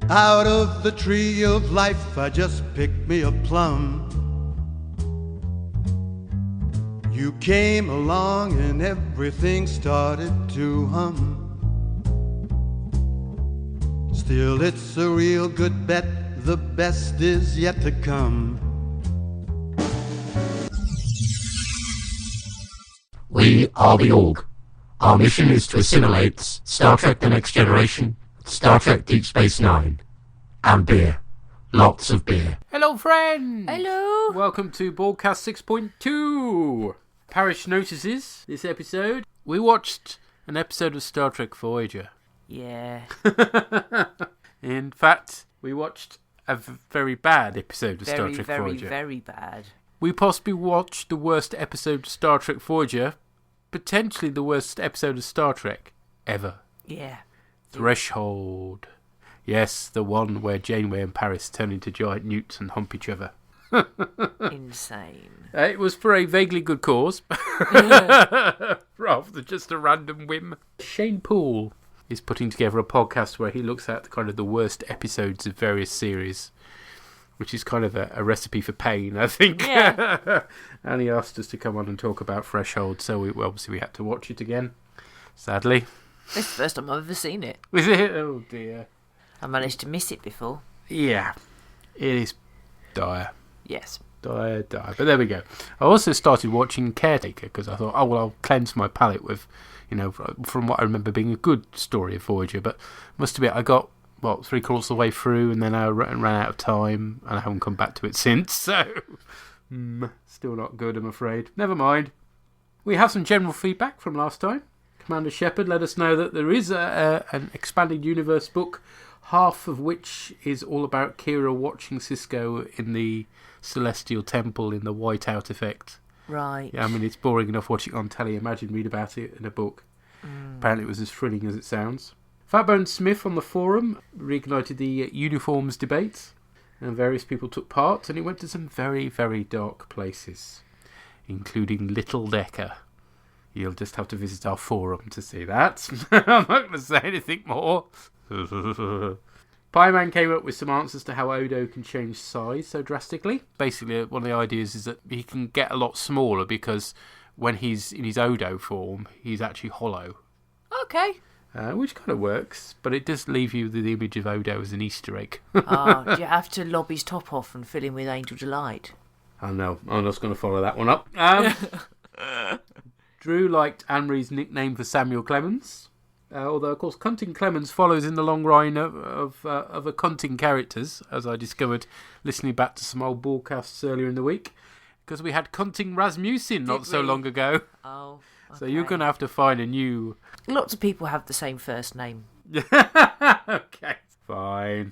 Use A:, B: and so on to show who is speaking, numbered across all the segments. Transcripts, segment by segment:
A: Out of the tree of life, I just picked me a plum. You came along and everything started to hum. Still, it's a real good bet, the best is yet to come.
B: We are the Org. Our mission is to assimilate Star Trek The Next Generation, Star Trek Deep Space Nine, and beer. Lots of beer.
C: Hello, friends!
D: Hello!
C: Welcome to bOrgCast 6.2. Parish notices this episode. We watched an episode of Star Trek Voyager.
D: Yeah.
C: In fact, we watched a very bad episode of Star Trek Voyager.
D: Very bad.
C: We possibly watched the worst episode of Star Trek Voyager, potentially the worst episode of Star Trek ever.
D: Yeah.
C: Threshold. Yes, the one where Janeway and Paris turn into giant newts and hump each other.
D: Insane.
C: It was for a vaguely good cause, rather than just a random whim. Shane Poole is putting together a podcast where he looks at kind of the worst episodes of various series, which is kind of a recipe for pain, I think.
D: Yeah.
C: And he asked us to come on and talk about Threshold, so we had to watch it again, sadly.
D: It's the first time I've ever seen it.
C: Is it? Oh dear.
D: I managed to miss it before.
C: Yeah, it is dire.
D: Yes.
C: Dire. But there we go. I also started watching Caretaker because I thought, I'll cleanse my palate with, from what I remember being a good story of Voyager. But must admit, I got, 3/4 of the way through and then I ran out of time and I haven't come back to it since. So, still not good, I'm afraid. Never mind. We have some general feedback from last time. Commander Shepard let us know that there is an expanded universe book, half of which is all about Kira watching Sisko in the Celestial Temple in the whiteout effect.
D: Right.
C: Yeah, I mean, it's boring enough watching it on telly. Imagine read about it in a book. Apparently it was as thrilling as it sounds. Fatbone Smith on the forum reignited the uniforms debate, and various people took part, and it went to some very, very dark places, including Little Decker. You'll just have to visit our forum to see that. I'm not going to say anything more. Pieman came up with some answers to how Odo can change size so drastically. Basically, one of the ideas is that he can get a lot smaller because when he's in his Odo form, he's actually hollow.
D: Okay.
C: Which kind of works, but it does leave you with the image of Odo as an Easter egg.
D: Do you have to lob his top off and fill him with Angel Delight?
C: I know. I'm just going to follow that one up. Drew liked Anne-Marie's nickname for Samuel Clemens. Although, of course, Cunting Clemens follows in the long line of other Cunting characters, as I discovered listening back to some old bOrgcasts earlier in the week, because we had Cunting Rasmussen not so long ago.
D: Oh, okay.
C: So you're going to have to find a new...
D: Lots of people have the same first name.
C: Okay, fine.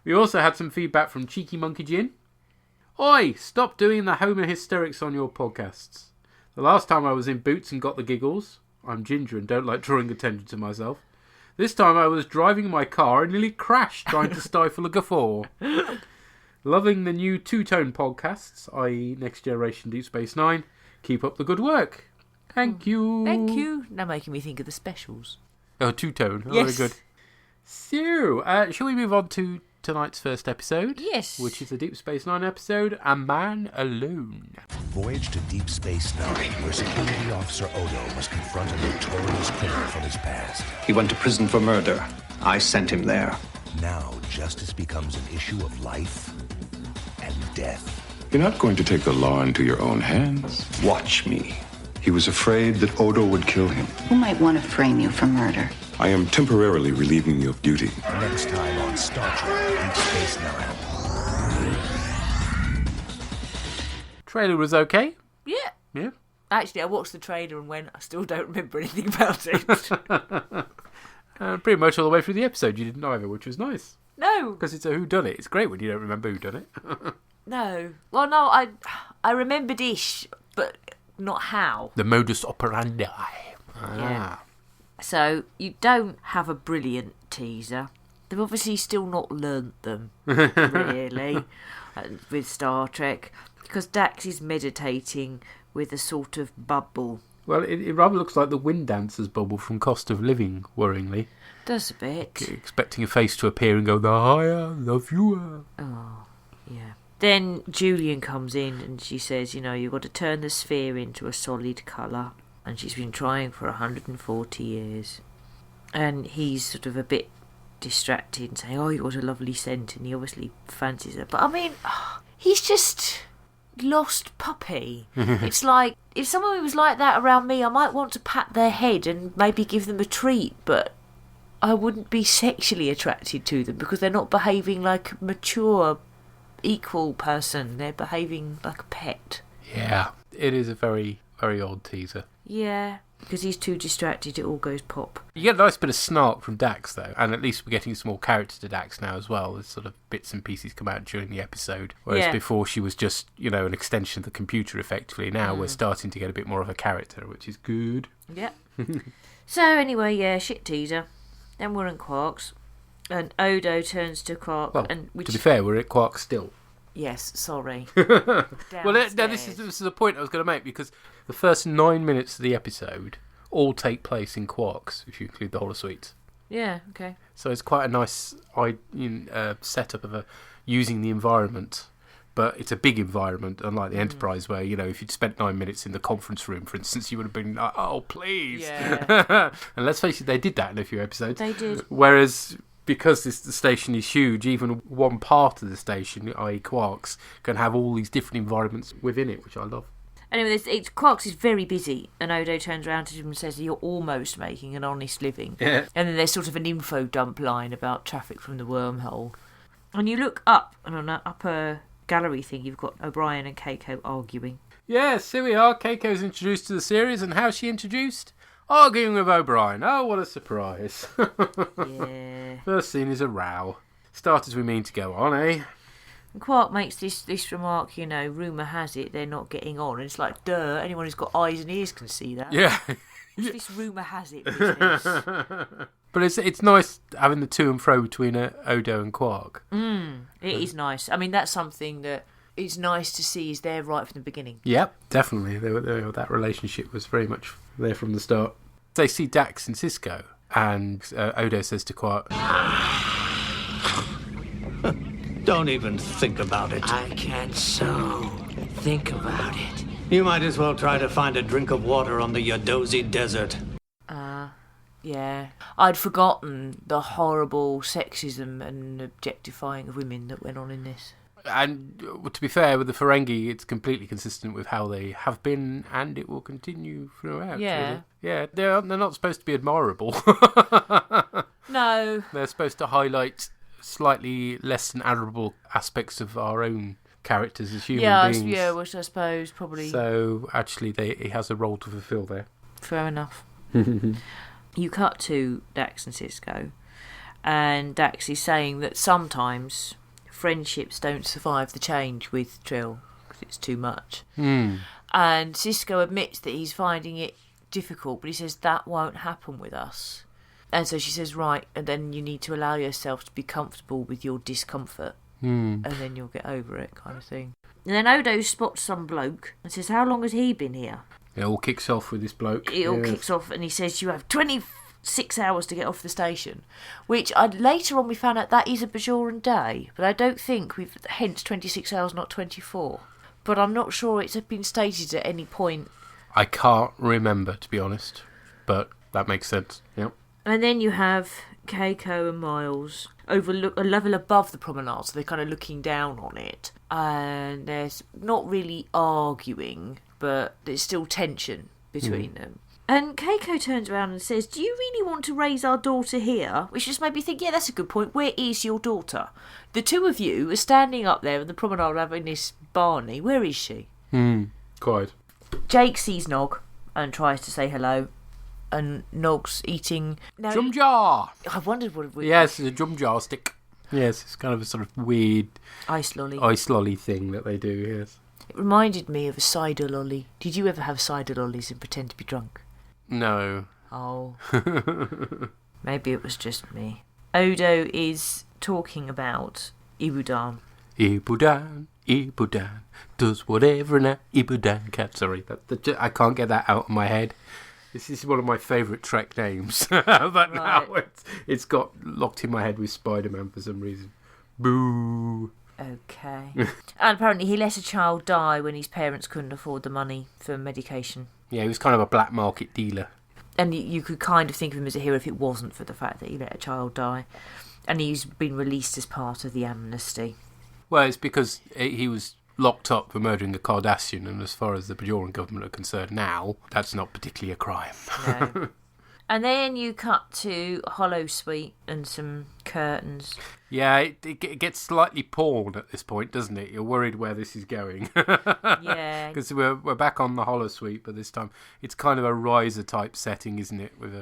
C: We also had some feedback from Cheeky Monkey Gin. Oi, stop doing the Homer hysterics on your podcasts. The last time I was in Boots and got the giggles... I'm ginger and don't like drawing attention to myself. This time I was driving my car and nearly crashed trying to stifle a guffaw. Loving the new two-tone podcasts, i.e. Next Generation Deep Space Nine. Keep up the good work. Thank you.
D: Thank you. Now making me think of the specials.
C: Oh, two-tone. Oh,
D: Yes.
C: very good. So, shall we move on to tonight's first episode?
D: Yes.
C: Which is the Deep Space Nine episode, A Man Alone.
E: Voyage to Deep Space Nine, where security officer Odo must confront a notorious criminal from his past.
F: He went to prison for murder. I sent him there.
E: Now, justice becomes an issue of life and death.
G: You're not going to take the law into your own hands.
F: Watch me.
G: He was afraid that Odo would kill him.
H: Who might want to frame you for murder?
G: I am temporarily relieving you of duty.
E: Next time on Star Trek Deep Space Nine.
C: Trailer was okay.
D: Yeah.
C: Yeah.
D: Actually, I watched the trailer and went, I still don't remember anything about it.
C: Pretty much all the way through the episode you didn't either, which was nice.
D: No.
C: Because it's a whodunit. It's great when you don't remember whodunit.
D: No. Well, no, I remembered-ish, but not how.
C: The modus operandi.
D: Yeah. So, you don't have a brilliant teaser. They've obviously still not learnt them, really, with Star Trek, because Dax is meditating with a sort of bubble
C: Well, it rather looks like the Wind Dancers bubble from Cost of Living, worryingly.
D: Does a bit.
C: Expecting a face to appear and go, the higher, the fewer.
D: Oh, yeah. Then Julian comes in and she says, you've got to turn the sphere into a solid colour. And she's been trying for 140 years. And he's sort of a bit distracted and saying, you got a lovely scent, and he obviously fancies her. But I mean, he's just lost puppy. It's like, if someone was like that around me, I might want to pat their head and maybe give them a treat, but I wouldn't be sexually attracted to them because they're not behaving like a mature, equal person. They're behaving like a pet.
C: Yeah, it is a very, very odd teaser.
D: Yeah, because he's too distracted, it all goes pop.
C: You get a nice bit of snark from Dax, though, and at least we're getting some more character to Dax now as well. There's sort of bits and pieces come out during the episode, whereas before she was just, an extension of the computer, effectively. Now we're starting to get a bit more of a character, which is good.
D: Yep. So anyway, shit teaser. Then we're in Quarks, and Odo turns to Quark.
C: Well, to be fair, we're at Quark still.
D: Yes, sorry.
C: Well, no, this is a point I was going to make, because the first 9 minutes of the episode all take place in Quarks, if you include the holosuites.
D: Yeah, okay.
C: So it's quite a nice setup of using the environment, but it's a big environment, unlike the Enterprise, where, if you'd spent 9 minutes in the conference room, for instance, you would have been like, oh, please.
D: Yeah.
C: And let's face it, they did that in a few episodes.
D: They did.
C: Whereas, because the station is huge, even one part of the station, i.e. Quarks, can have all these different environments within it, which I love.
D: Anyway, Quarks is very busy, and Odo turns around to him and says, you're almost making an honest living.
C: Yeah.
D: And then there's sort of an info dump line about traffic from the wormhole. And you look up, and on that upper gallery thing, you've got O'Brien and Keiko arguing.
C: Yes, here we are. Keiko's introduced to the series, and how's she introduced? Arguing with O'Brien. Oh, what a surprise.
D: Yeah.
C: First scene is a row. Start as we mean to go on, eh?
D: And Quark makes this remark, rumour has it they're not getting on. And it's like, duh, anyone who's got eyes and ears can see that.
C: Yeah.
D: What's this rumour has it business?
C: But it's nice having the to and fro between Odo and Quark.
D: It is nice. I mean, that's something that it's nice to see is there right from the beginning.
C: Yep, definitely. That relationship was very much there from the start. They see Dax and Cisco, and Odo says to Quark,
I: Don't even think about it.
J: I can't think about it.
I: You might as well try to find a drink of water on the Yodozi Desert.
D: Yeah. I'd forgotten the horrible sexism and objectifying of women that went on in this.
C: And to be fair, with the Ferengi, it's completely consistent with how they have been, and it will continue throughout.
D: Yeah.
C: Really. Yeah, they're not supposed to be admirable.
D: No.
C: They're supposed to highlight slightly less than admirable aspects of our own characters as human beings.
D: Yeah, which I suppose probably...
C: So, actually, he has a role to fulfill there.
D: Fair enough. You cut to Dax and Cisco, and Dax is saying that sometimes friendships don't survive the change with Trill because it's too much. And Cisco admits that he's finding it difficult, but he says that won't happen with us. And so she says, right, and then you need to allow yourself to be comfortable with your discomfort, and then you'll get over it, kind of thing. And then Odo spots some bloke and says, how long has he been here?
C: It all kicks off with this bloke.
D: It all kicks off, and he says, you have 26 hours to get off the station. Which, later on we found out that is a Bajoran day, but I don't think hence 26 hours, not 24. But I'm not sure it's been stated at any point.
C: I can't remember, to be honest, but that makes sense, yep.
D: And then you have Keiko and Miles overlook a level above the promenade, so they're kind of looking down on it. And there's not really arguing, but there's still tension between them. And Keiko turns around and says, do you really want to raise our daughter here? Which just made me think, yeah, that's a good point. Where is your daughter? The two of you are standing up there in the promenade having this Barney. Where is she?
C: Quite.
D: Jake sees Nog and tries to say hello. And Nog's eating...
C: Jum jar!
D: I wondered what it was.
C: Yes, it's a jum jar stick. Yes, it's kind of a sort of weird...
D: Ice lolly.
C: Ice lolly thing that they do, yes.
D: It reminded me of a cider lolly. Did you ever have cider lollies and pretend to be drunk?
C: No.
D: Oh. Maybe it was just me. Odo is talking about Ibudan.
C: Ibudan. Ibudan does whatever an Ibudan can. Sorry, I can't get that out of my head. This is one of my favourite Trek names, but now it's got locked in my head with Spider-Man for some reason. Boo.
D: Okay. And apparently he let a child die when his parents couldn't afford the money for medication.
C: Yeah, he was kind of a black market dealer.
D: And you could kind of think of him as a hero if it wasn't for the fact that he let a child die. And he's been released as part of the amnesty.
C: Well, it's because he was locked up for murdering a Cardassian, and as far as the Bajoran government are concerned now, that's not particularly a crime.
D: No. And then you cut to a hollow suite and some curtains.
C: Yeah, it gets slightly porn at this point, doesn't it? You're worried where this is going.
D: Yeah.
C: Because we're back on the hollow suite, but this time it's kind of a riser type setting, isn't it? With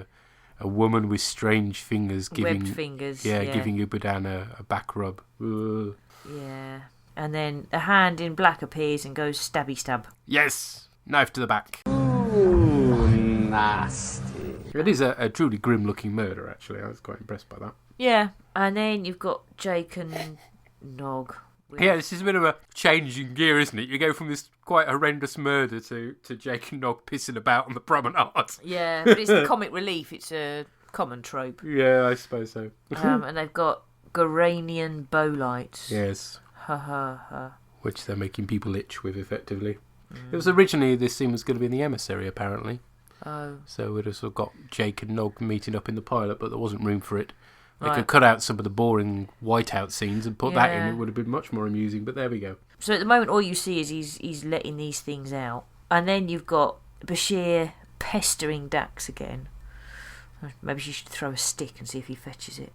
C: a woman with strange fingers giving...
D: Webbed fingers,
C: giving Ibudan a back rub. Ugh.
D: Yeah. And then a hand in black appears and goes stabby stab.
C: Yes! Knife to the back.
J: Ooh, nasty.
C: It is a truly grim-looking murder, actually. I was quite impressed by that.
D: Yeah. And then you've got Jake and Nog.
C: Yeah, this is a bit of a change in gear, isn't it? You go from this quite horrendous murder to Jake and Nog pissing about on the promenade.
D: Yeah, but it's comic relief. It's a common trope.
C: Yeah, I suppose so.
D: And they've got Goranian bow lights.
C: Yes.
D: Ha ha ha.
C: Which they're making people itch with, effectively. It was originally, this scene was going to be in the emissary, apparently.
D: Oh.
C: So we'd have sort of got Jake and Nog meeting up in the pilot, but there wasn't room for it. They
D: Right.
C: could cut out some of the boring whiteout scenes and put that in.
D: Yeah.
C: It would have been much more amusing, but there we go.
D: So at the moment, all you see is he's letting these things out. And then you've got Bashir pestering Dax again. Maybe she should throw a stick and see if he fetches it.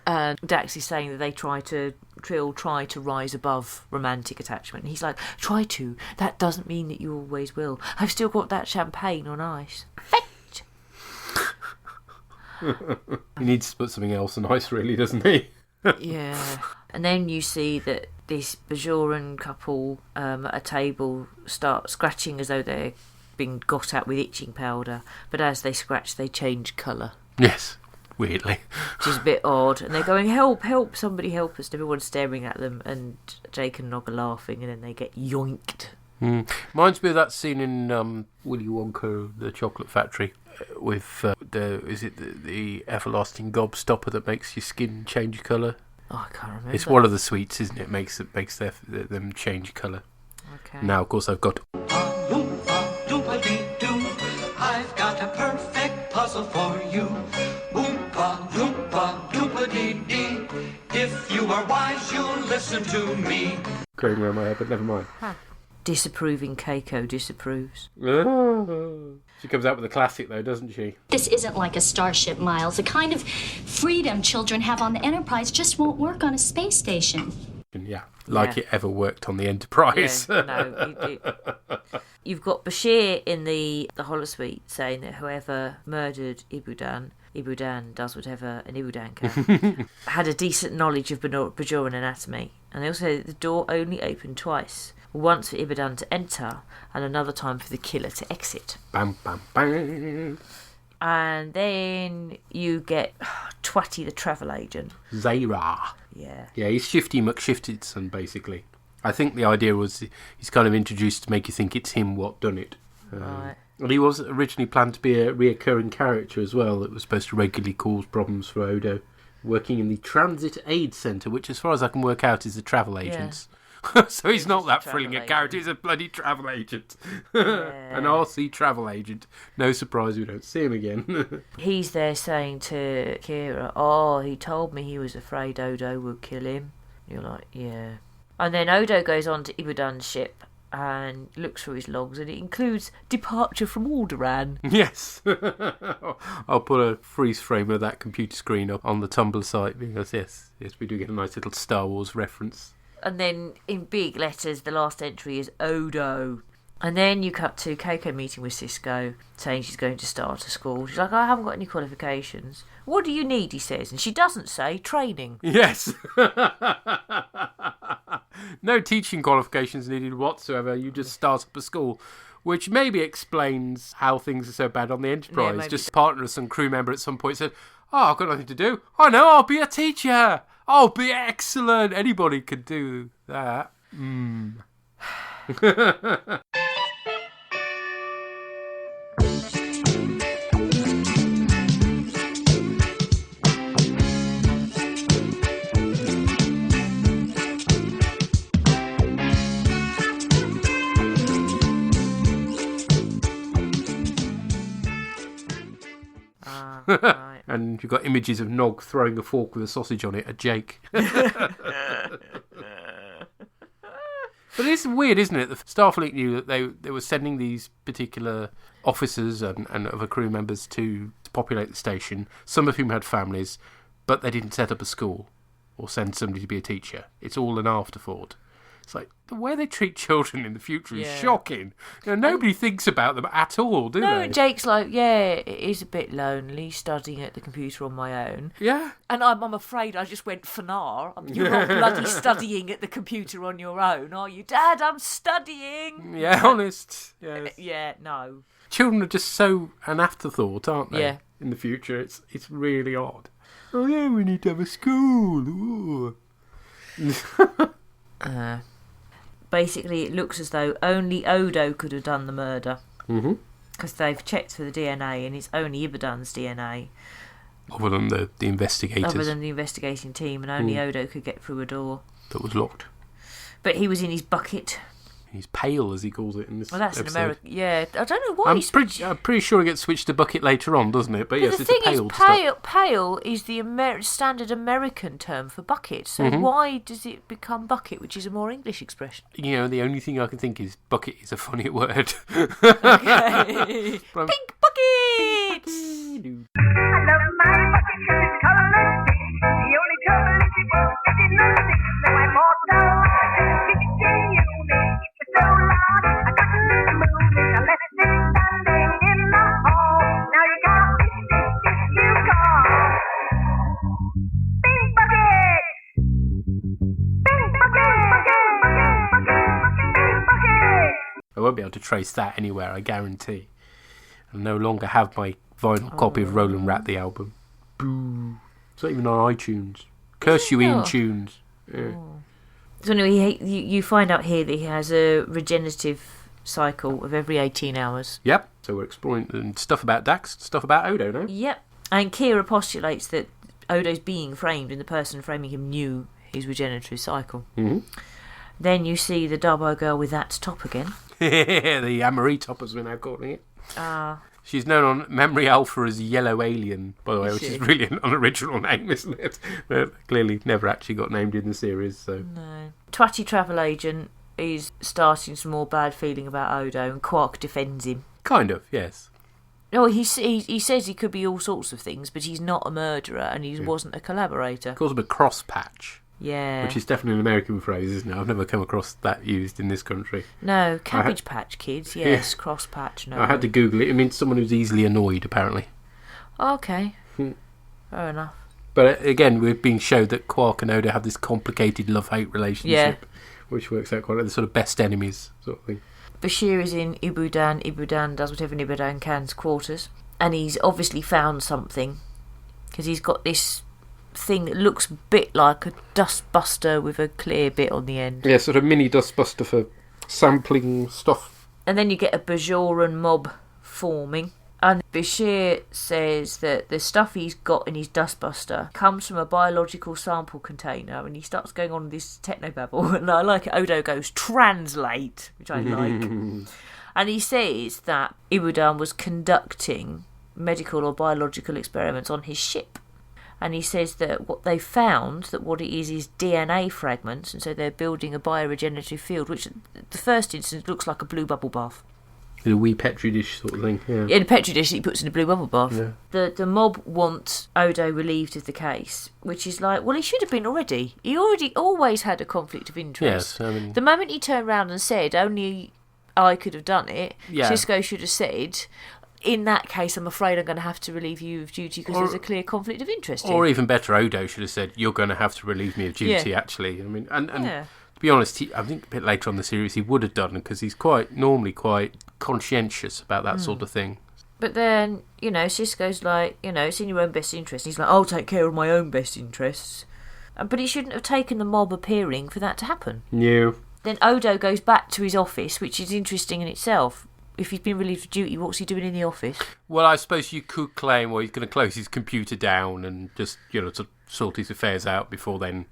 D: And Dax is saying that Trill try to rise above romantic attachment. And he's like, try to. That doesn't mean that you always will. I've still got that champagne on ice. Fetch!
C: He needs to put something else on ice, really, doesn't he?
D: Yeah. And then you see that this Bajoran couple at a table start scratching as though they're being got at with itching powder. But as they scratch, they change colour.
C: Yes. Weirdly.
D: Which is a bit odd. And they're going, help, help, somebody help us. And everyone's staring at them, and Jake and Nog are laughing, and then they get yoinked.
C: Reminds me of that scene in Willy Wonka, the Chocolate Factory, with the everlasting gobstopper that makes your skin change colour.
D: Oh, I can't remember.
C: It's one of the sweets, isn't it? Makes them change colour.
D: Okay.
C: Now, of course, I've got...
I: I've got a perfect puzzle for you. Oompa, loompa, doompa-dee-dee. If you are wise, you'll listen to me.
C: Going around my head, but never mind.
D: Disapproving Keiko disapproves.
C: She comes out with a classic, though, doesn't she?
K: This isn't like a starship, Miles. The kind of freedom children have on the Enterprise just won't work on a space station.
C: Yeah, like it ever worked on the Enterprise.
D: Yeah, no, you've got Bashir in the holosuite saying that whoever murdered Ibudan does whatever an Ibudan can. Had a decent knowledge of Bajoran anatomy. And they also say that the door only opened twice. Once for Ibudan to enter, and another time for the killer to exit.
C: Bam, bam, bam.
D: And then you get Twatty the travel agent.
C: Zayra.
D: Yeah.
C: Yeah, he's Shifty McShiftedson, basically. I think the idea was he's kind of introduced to make you think it's him what done it.
D: Right.
C: And he was originally planned to be a reoccurring character as well that was supposed to regularly cause problems for Odo. Working in the Transit Aid Centre, which as far as I can work out is the travel agents. Yeah. So he's not that thrilling a character, he's a bloody travel agent. An RC travel agent. No surprise we don't see him again.
D: He's there saying to Kira, oh, he told me he was afraid Odo would kill him. You're like, yeah. And then Odo goes on to Ibudan's ship and looks through his logs, and it includes departure from Alderaan.
C: Yes. I'll put a freeze frame of that computer screen up on the Tumblr site, because yes, we do get a nice little Star Wars reference.
D: And then in big letters, the last entry is Odo. And then you cut to Keiko meeting with Cisco, saying she's going to start a school. She's like, I haven't got any qualifications. What do you need, he says. And she doesn't say training.
C: Yes. No teaching qualifications needed whatsoever. You just start up a school. Which maybe explains how things are so bad on the Enterprise.
D: Yeah,
C: just partner, some crew member at some point said, oh, I've got nothing to do. I know, I'll be a teacher. Oh, be excellent. Anybody could do that.
D: Right.
C: And you've got images of Nog throwing a fork with a sausage on it at Jake. But it's weird, isn't it? The Starfleet knew that they were sending these particular officers and other crew members to populate the station, some of whom had families, but they didn't set up a school or send somebody to be a teacher. It's all an afterthought. It's like, the way they treat children in the future is shocking. Nobody thinks about them at all, do they?
D: No, Jake's like, yeah, it is a bit lonely studying at the computer on my own.
C: Yeah.
D: And I'm afraid I just went fanar. You're not bloody studying at the computer on your own, are you? Dad, I'm studying.
C: Yeah, honest. Yes.
D: Yeah, no.
C: Children are just so an afterthought, aren't they?
D: Yeah.
C: In the future, it's really odd. Oh yeah, we need to have a school.
D: Basically, it looks as though only Odo could have done the murder. Because they've checked for the DNA, and it's only Ibudan's DNA.
C: Other than the investigators.
D: Other than the investigating team, and only Odo could get through a door.
C: That was locked.
D: But he was in his bucket.
C: He's pale, as he calls it in this.
D: Well, that's
C: episode.
D: an American. Yeah, I don't know why.
C: I'm pretty sure it gets switched to bucket later on, doesn't it? But yes,
D: the
C: it's a
D: thing
C: pale
D: is,
C: stuff.
D: pale is the standard American term for bucket. So why does it become bucket, which is a more English expression?
C: You know, the only thing I can think is bucket is a funny word.
D: Okay. Pink bucket.
L: I love my bucket 'cause it's colorless. The only trouble is it won't get it nothing. So I'm mortal. It's so loud. I got to move it. I left it standing in the hall. Now you got this you call. Pink bucket. Pink bucket.
C: I won't be able to trace that anywhere, I guarantee. I no longer have my vinyl copy of Roland Rat the album. Boo. It's not even on iTunes. Curse you, Ian Tunes. Yeah.
D: So anyway, you find out here that he has a regenerative cycle of every 18 hours.
C: Yep. So we're exploring stuff about Dax, stuff about Odo now.
D: Yep. And Kira postulates that Odo's being framed and the person framing him knew his regenerative cycle. Then you see the Darbo girl with that top again.
C: The Amory top, as we're now calling it. She's known on Memory Alpha as Yellow Alien, by the way, which is really an unoriginal name, isn't it? But clearly never actually got named in the series. So
D: no. Twatty travel agent is starting some more bad feeling about Odo, and Quark defends him.
C: Kind of, yes.
D: Oh, he says he could be all sorts of things, but he's not a murderer, and he wasn't a collaborator.
C: Calls him a cross patch.
D: Yeah.
C: Which is definitely an American phrase, isn't it? I've never come across that used in this country.
D: No, Cabbage Patch Kids, yes, cross patch, no.
C: I had to Google it. It means someone who's easily annoyed, apparently.
D: Okay. Fair enough.
C: But again, we've been showed that Quark and Odo have this complicated love-hate relationship, which works out quite like the sort of best enemies sort of thing.
D: Bashir is in Ibudan. Ibudan does whatever Ibudan can's quarters. And he's obviously found something, because he's got this thing that looks a bit like a dustbuster with a clear bit on the end.
C: Yeah, sort of mini dustbuster for sampling stuff.
D: And then you get a Bajoran mob forming. And Bashir says that the stuff he's got in his dustbuster comes from a biological sample container, and he starts going on this technobabble. And I like it. Odo goes, translate, which I like. And he says that Ibudan was conducting medical or biological experiments on his ship. And he says that what they found, that what it is DNA fragments, and so they're building a bioregenerative field, which the first instance looks like a blue bubble bath.
C: In a wee petri dish sort of thing, yeah.
D: In a petri dish that he puts in a blue bubble bath.
C: Yeah.
D: The mob want Odo relieved of the case, which is like, well, he should have been already. He always had a conflict of interest.
C: Yes, I mean,
D: the moment he turned around and said, only I could have done it, Sisko should have said, in that case, I'm afraid I'm going to have to relieve you of duty because there's a clear conflict of interest here.
C: Or even better, Odo should have said, you're going to have to relieve me of duty, actually. I mean, and to be honest, I think a bit later on in the series he would have done, because he's normally quite conscientious about that sort of thing.
D: But then, Sisko's like, it's in your own best interest. He's like, I'll take care of my own best interests. But it shouldn't have taken the mob appearing for that to happen.
C: No.
D: Then Odo goes back to his office, which is interesting in itself. If he's been relieved of duty, what's he doing in the office?
C: Well, I suppose you could claim, well, he's going to close his computer down and just, to sort his affairs out before then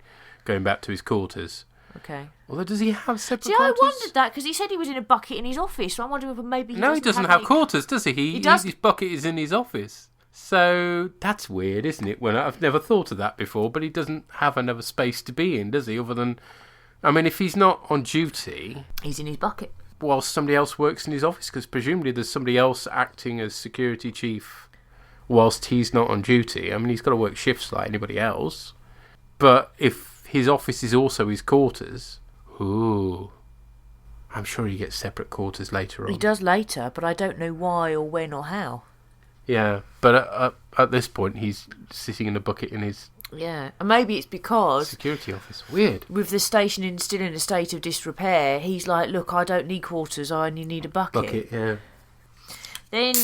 C: going back to his quarters.
D: Okay.
C: Although, does he have separate
D: See,
C: quarters?
D: I wondered that, because he said he was in a bucket in his office, so I'm wondering if maybe
C: No, he doesn't have quarters, does he?
D: He does.
C: His bucket is in his office. So, that's weird, isn't it? Well, I've never thought of that before, but he doesn't have another space to be in, does he? Other than, I mean, if he's not on duty...
D: He's in his bucket.
C: Whilst somebody else works in his office, because presumably there's somebody else acting as security chief whilst he's not on duty. I mean, he's got to work shifts like anybody else. But if his office is also his quarters, ooh, I'm sure he gets separate quarters later on.
D: He does later, but I don't know why or when or how.
C: Yeah, but at this point, he's sitting in a bucket in his...
D: Yeah, and maybe it's because...
C: security office. Weird.
D: With the station still in a state of disrepair, he's like, look, I don't need quarters, I only need a bucket.
C: Bucket, yeah.
D: Then,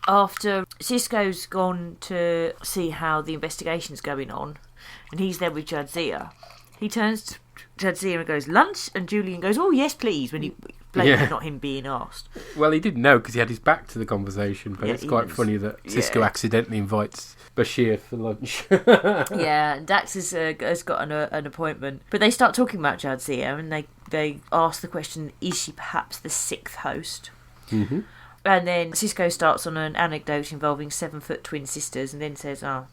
D: after Cisco's gone to see how the investigation's going on, and he's there with Jadzia, he turns to Jadzia and goes, lunch? And Julian goes, oh, yes, please, when he... blatantly not him being asked.
C: Well, he didn't know because he had his back to the conversation, but it's quite funny that Cisco accidentally invites Bashir for lunch.
D: Yeah, and Dax has got an appointment. But they start talking about Jadzia, and they ask the question, is she perhaps the sixth host?
C: Mm-hmm.
D: And then Cisco starts on an anecdote involving 7-foot twin sisters, and then says, oh,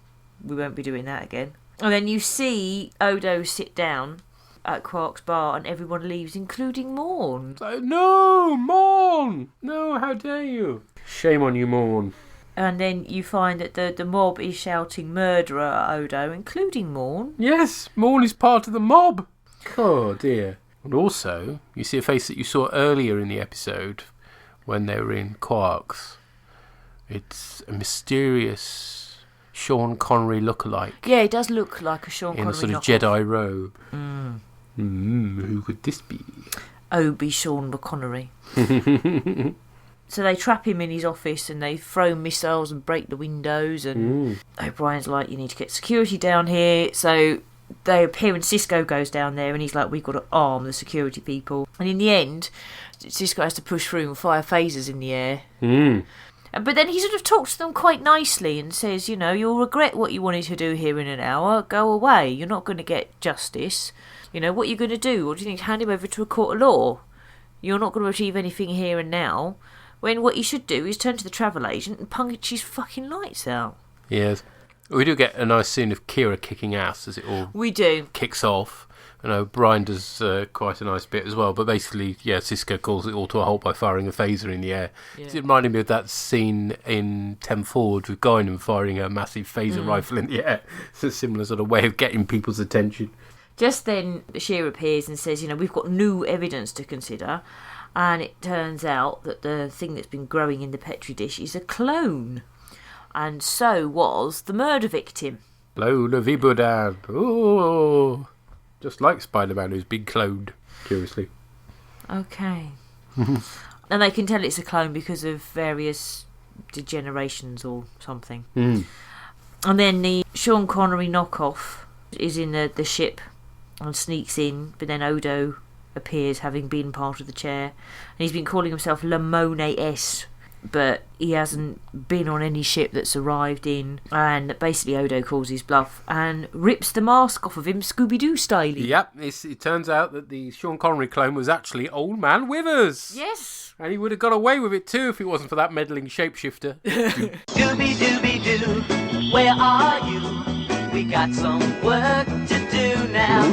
D: we won't be doing that again. And then you see Odo sit down at Quark's bar, and everyone leaves, including Morn.
C: No, Morn! No, how dare you? Shame on you, Morn.
D: And then you find that the mob is shouting murderer at Odo, including Morn.
C: Yes, Morn is part of the mob. Oh, dear. And also, you see a face that you saw earlier in the episode when they were in Quark's. It's a mysterious Sean Connery lookalike.
D: Yeah, it does look like a Sean Connery
C: in a sort of
D: knockoff.
C: Jedi robe. Who could this be?
D: Obi Sean McConnery. So they trap him in his office and they throw missiles and break the windows, and O'Brien's like, you need to get security down here. So they appear and Cisco goes down there and he's like, we've got to arm the security people. And in the end, Cisco has to push through and fire phasers in the air. But then he sort of talks to them quite nicely and says, you'll regret what you wanted to do here in an hour. Go away. You're not going to get justice. What are you going to do? Or do you think hand him over to a court of law? You're not going to achieve anything here and now. When what you should do is turn to the travel agent and punch his fucking lights out.
C: Yes. We do get a nice scene of Kira kicking ass as it all kicks off. And O'Brien does quite a nice bit as well. But basically, Cisco calls it all to a halt by firing a phaser in the air. Yeah. It reminded me of that scene in Tem Forward with Guinan firing a massive phaser rifle in the air. It's a similar sort of way of getting people's attention.
D: Just then, Bashir appears and says, we've got new evidence to consider. And it turns out that the thing that's been growing in the Petri dish is a clone. And so was the murder victim.
C: Clone of Ibudan. Oh, just like Spider-Man who's been cloned, curiously.
D: Okay. And they can tell it's a clone because of various degenerations or something. And then the Sean Connery knockoff is in the ship and sneaks in, but then Odo appears having been part of the chair, and he's been calling himself Lamone S, but he hasn't been on any ship that's arrived in, and basically Odo calls his bluff and rips the mask off of him Scooby-Doo style.
C: Yep, it turns out that the Sean Connery clone was actually Old Man Withers.
D: Yes.
C: And he would have got away with it too if it wasn't for that meddling shapeshifter.
M: Scooby-Dooby-Doo, where are you? We got some work to do now.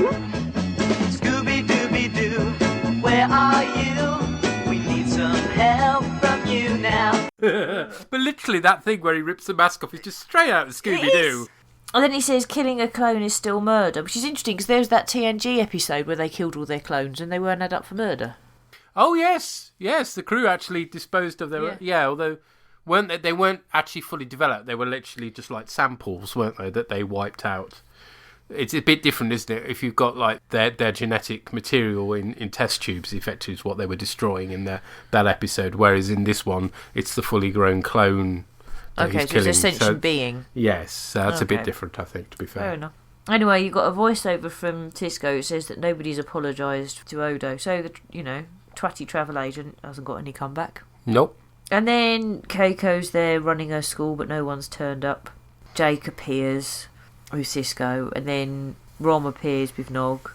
M: Scooby-Dooby-Doo, where are you? We need some help from you now.
C: But literally that thing where he rips the mask off is just straight out of Scooby-Doo.
D: And then he says killing a clone is still murder, which is interesting because there's that TNG episode where they killed all their clones and they weren't added up for murder.
C: Oh, yes, the crew actually disposed of their... Yeah, although they weren't actually fully developed. They were literally just like samples, weren't they, that they wiped out. It's a bit different, isn't it? If you've got like their genetic material in test tubes, effectively is what they were destroying in that episode, whereas in this one, it's the fully grown clone that he's killing.
D: It's a sentient being.
C: Yes, that's a bit different, I think, to be fair.
D: Fair enough. Anyway, you got a voiceover from Tisco. It says that nobody's apologised to Odo. So, the twatty travel agent hasn't got any comeback.
C: Nope.
D: And then Keiko's there running her school, but no one's turned up. Jake appears with Cisco, and then Rom appears with Nog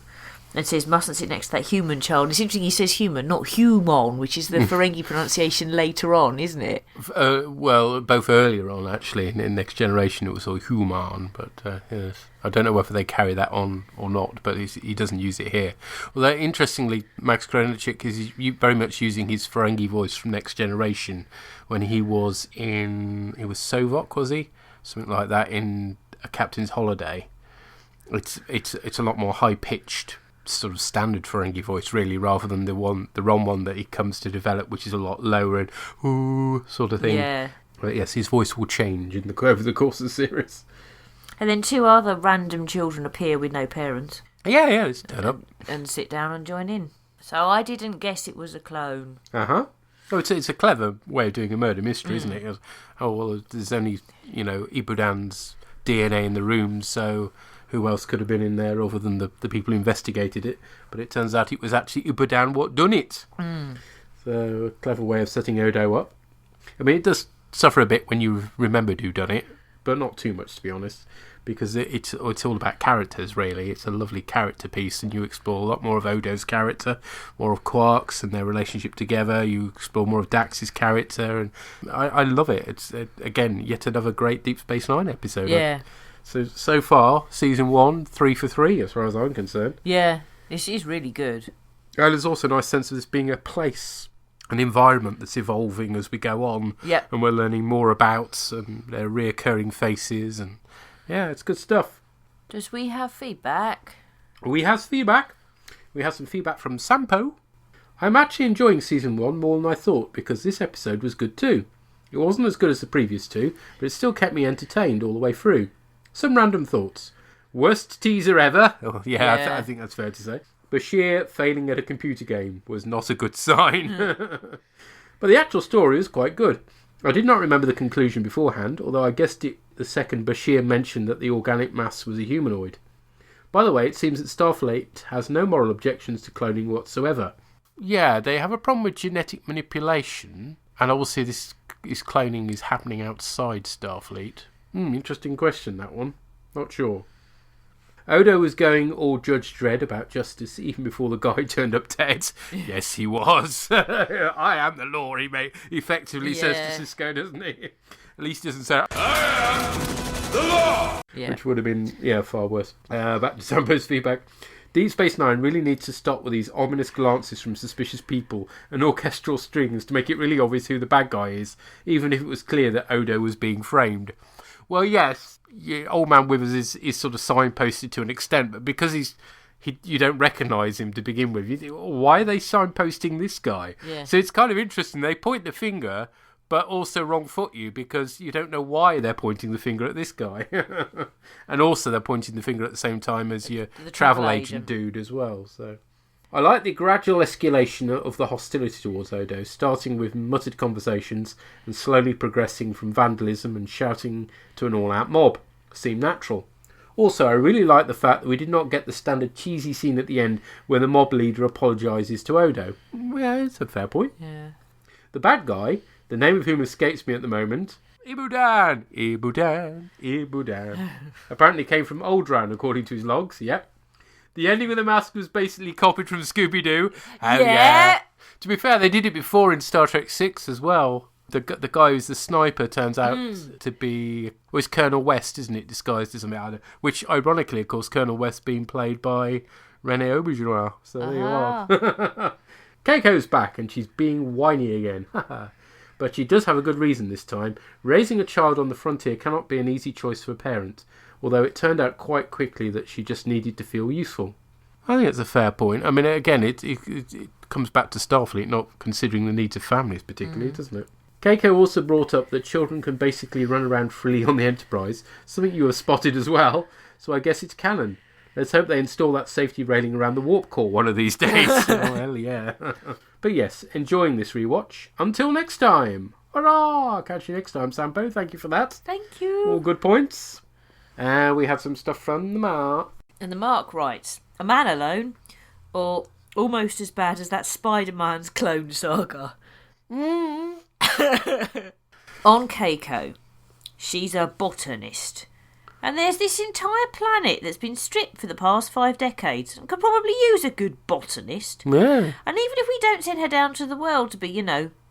D: and says, mustn't sit next to that human child. It's interesting he says human, not human, which is the Ferengi pronunciation later on, isn't it?
C: Well, both earlier on, actually. In Next Generation, it was all human, but yes. I don't know whether they carry that on or not, but he doesn't use it here. Although, interestingly, Max Krennicek is very much using his Ferengi voice from Next Generation when he was Sovok, was he? Something like that, in A Captain's Holiday. It's a lot more high-pitched, sort of standard Ferengi voice, really, rather than the Rom one that he comes to develop, which is a lot lower and ooh sort of thing.
D: Yeah.
C: But yes, his voice will change over the course of the series.
D: And then 2 other random children appear with no parents.
C: Yeah, it's turn up
D: and sit down and join in. So I didn't guess it was a clone.
C: Oh, it's a clever way of doing a murder mystery, isn't it? Oh well, there's only Ibudan's DNA in the room, so who else could have been in there other than the people who investigated it? But it turns out it was actually Ibudan what done it. So a clever way of setting Odo up. I mean, it does suffer a bit when you remembered who done it, but not too much, to be honest, because it's all about characters, really. It's a lovely character piece, and you explore a lot more of Odo's character, more of Quark's and their relationship together. You explore more of Dax's character, and I love it. It's, again, yet another great Deep Space Nine episode.
D: Yeah.
C: So far, season 1, 3 for 3, as far as I'm concerned.
D: Yeah, this is really good.
C: And there's also a nice sense of this being a place, an environment that's evolving as we go on.
D: Yep.
C: And we're learning more about their reoccurring faces, and yeah, it's good stuff.
D: Does we have feedback?
C: We have feedback. We have some feedback from Sampo. I'm actually enjoying season 1 more than I thought, because this episode was good too. It wasn't as good as the previous 2, but it still kept me entertained all the way through. Some random thoughts. Worst teaser ever. Oh, yeah. I think that's fair to say. Bashir failing at a computer game was not a good sign. But the actual story was quite good. I did not remember the conclusion beforehand, although I guessed it the second Bashir mentioned that the organic mass was a humanoid. By the way, it seems that Starfleet has no moral objections to cloning whatsoever. Yeah, they have a problem with genetic manipulation, and obviously this cloning is happening outside Starfleet. Interesting question, that one. Not sure. Odo was going all Judge Dredd about justice even before the guy turned up dead. Yes, he was. I am the law, he effectively says to Cisco, doesn't he? At least he doesn't say, I am the law! Yeah. Which would have been, far worse. Back to Sampo's feedback. Deep Space Nine really needs to stop with these ominous glances from suspicious people and orchestral strings to make it really obvious who the bad guy is, even if it was clear that Odo was being framed. Well, yes, Old Man Withers is sort of signposted to an extent, but because you don't recognise him to begin with, you think, why are they signposting this guy? Yeah. So it's kind of interesting. They point the finger, but also wrong foot you, because you don't know why they're pointing the finger at this guy. And also they're pointing the finger at the same time as your the travel agent dude as well. So I like the gradual escalation of the hostility towards Odo, starting with muttered conversations and slowly progressing from vandalism and shouting to an all-out mob. Seemed natural. Also, I really like the fact that we did not get the standard cheesy scene at the end where the mob leader apologises to Odo. Well, it's a fair point.
D: Yeah.
C: The bad guy, the name of whom escapes me at the moment, Ibudan, apparently came from Aldran, according to his logs. Yep. The ending of the mask was basically copied from Scooby-Doo. Oh, yeah. To be fair, they did it before in Star Trek 6 as well. The guy who's the sniper turns out to be... Well, it's Colonel West, isn't it? Disguised as something like that. Which, ironically, of course, Colonel West being played by Renee Auberjonois. So there you are. Keiko's back and she's being whiny again. But she does have a good reason this time. Raising a child on the frontier cannot be an easy choice for a parent, although it turned out quite quickly that she just needed to feel useful. I think it's a fair point. I mean, again, it comes back to Starfleet not considering the needs of families particularly, doesn't it? Keiko also brought up that children can basically run around freely on the Enterprise, something you have spotted as well, so I guess it's canon. Let's hope they install that safety railing around the warp core one of these days. Oh, hell yeah. But yes, enjoying this rewatch. Until next time. Hurrah! Catch you next time, Sampo. Thank you for that.
D: Thank you.
C: All good points. And we have some stuff from the Mark.
D: And the Mark writes, a man alone, or almost as bad as that Spider-Man's clone saga. On Keiko, she's a botanist. And there's this entire planet that's been stripped for the past 5 decades and could probably use a good botanist.
C: Yeah.
D: And even if we don't send her down to the world to be,